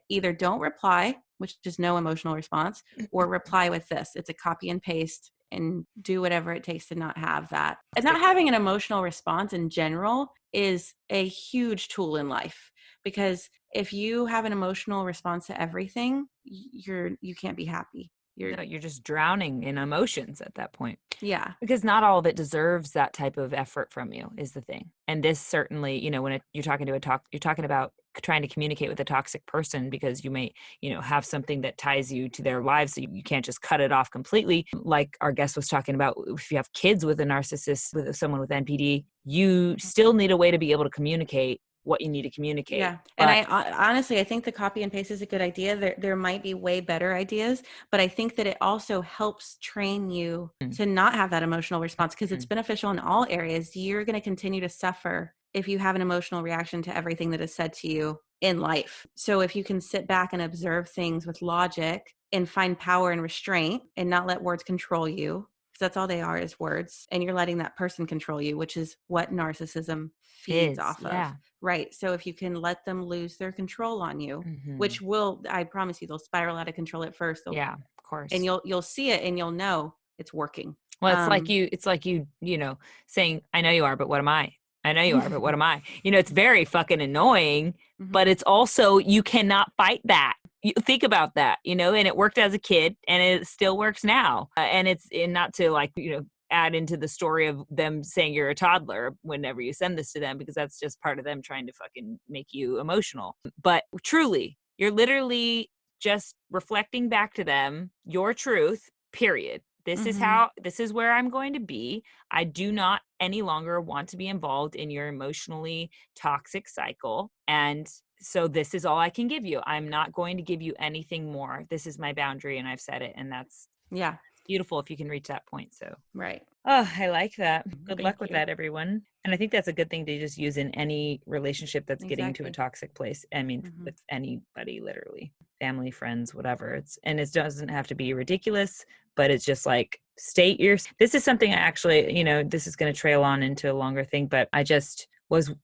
Either don't reply, which is no emotional response, or reply with this. It's a copy and paste, and do whatever it takes to not have that. And not having an emotional response in general is a huge tool in life, because if you have an emotional response to everything, you can't be happy. You're just drowning in emotions at that point. Yeah. Because not all of it deserves that type of effort from you, is the thing. And this certainly, when you're talking about trying to communicate with a toxic person, because you may, have something that ties you to their lives. So you can't just cut it off completely. Like our guest was talking about, if you have kids with a narcissist, with someone with NPD, you still need a way to be able to communicate what you need to communicate. Yeah. And I honestly, I think the copy and paste is a good idea. There might be way better ideas, but I think that it also helps train you to not have that emotional response, because it's beneficial in all areas. You're going to continue to suffer if you have an emotional reaction to everything that is said to you in life. So if you can sit back and observe things with logic and find power and restraint, and not let words control you, because that's all they are, is words, and you're letting that person control you, which is what narcissism feeds off of. Right. So if you can let them lose their control on you, which I promise you, they'll spiral out of control at first. Of course. And you'll see it, and you'll know it's working. Well, it's like you saying, I know you are, but what am I? I know you are, but what am I? It's very fucking annoying, but it's also, you cannot fight that. You think about that, and it worked as a kid, and it still works now. And not to add into the story of them saying you're a toddler whenever you send this to them, because that's just part of them trying to fucking make you emotional. But truly, you're literally just reflecting back to them your truth, period. This is where I'm going to be. I do not any longer want to be involved in your emotionally toxic cycle. And so this is all I can give you. I'm not going to give you anything more. This is my boundary, and I've said it. And that's beautiful if you can reach that point. So right. Oh, I like that. Good luck with that, everyone. And I think that's a good thing to just use in any relationship that's getting to a toxic place. I mean, with anybody, literally, family, friends, whatever. It doesn't have to be ridiculous, but it's just like, this is something I actually, this is going to trail on into a longer thing, but I just was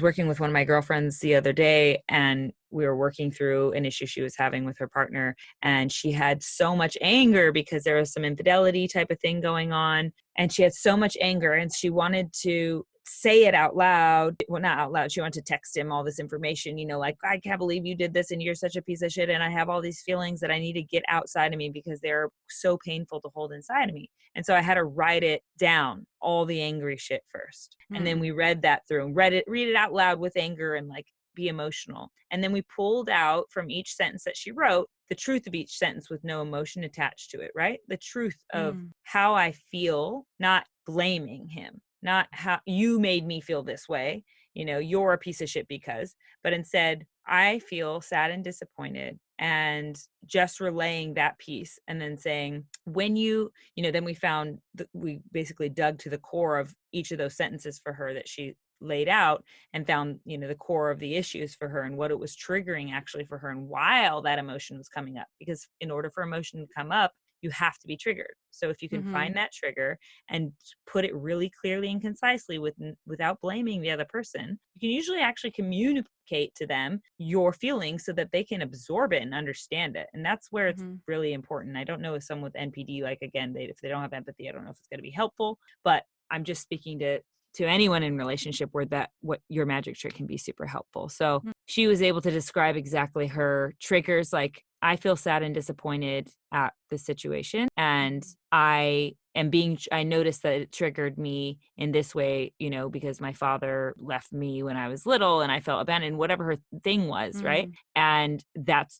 working with one of my girlfriends the other day, and we were working through an issue she was having with her partner, and she had so much anger because there was some infidelity type of thing going on, and she had so much anger, and she wanted to say it out loud. Well, not out loud. She wanted to text him all this information, like, I can't believe you did this, and you're such a piece of shit, and I have all these feelings that I need to get outside of me because they're so painful to hold inside of me. And so I had to write it down, all the angry shit first. And then we read that through and read it out loud with anger and be emotional. And then we pulled out from each sentence that she wrote the truth of each sentence with no emotion attached to it, right? The truth of how I feel, not blaming him, not how you made me feel this way, you're a piece of shit because, but instead, I feel sad and disappointed, and just relaying that piece and then saying, when then we found that we basically dug to the core of each of those sentences for her that she laid out, and found, the core of the issues for her and what it was triggering actually for her and why all that emotion was coming up. Because in order for emotion to come up, you have to be triggered. So if you can Mm-hmm. find that trigger and put it really clearly and concisely without blaming the other person, you can usually actually communicate to them your feelings so that they can absorb it and understand it. And that's where it's Mm-hmm. really important. I don't know if someone with NPD, like, again, if they don't have empathy, I don't know if it's going to be helpful, but I'm just speaking to anyone in relationship where what your magic trick can be super helpful. So she was able to describe exactly her triggers. Like, I feel sad and disappointed at the situation, and I noticed that it triggered me in this way, because my father left me when I was little and I felt abandoned, whatever her thing was, right? Mm-hmm. And that's,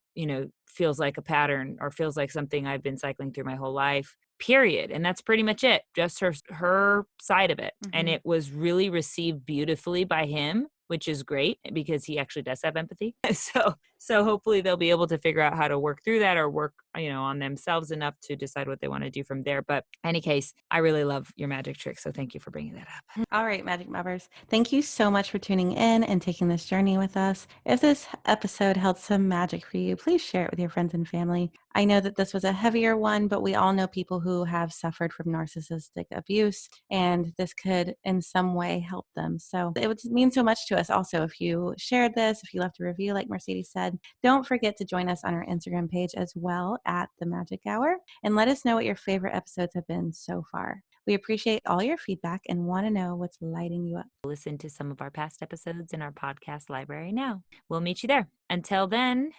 feels like a pattern, or feels like something I've been cycling through my whole life, period. And that's pretty much it, just her side of it. And Mm-hmm. it was really received beautifully by him, which is great because he actually does have empathy. So hopefully they'll be able to figure out how to work through that, or work, on themselves enough to decide what they want to do from there. But in any case, I really love your magic trick. So thank you for bringing that up. All right, Magic Mothers. Thank you so much for tuning in and taking this journey with us. If this episode held some magic for you, please share it with your friends and family. I know that this was a heavier one, but we all know people who have suffered from narcissistic abuse, and this could in some way help them. So it would mean so much to us also if you shared this, if you left a review, like Mercedes said. Don't forget to join us on our Instagram page as well, at The Magic Hour, and let us know what your favorite episodes have been so far. We appreciate all your feedback and want to know what's lighting you up. Listen to some of our past episodes in our podcast library now. We'll meet you there. Until then,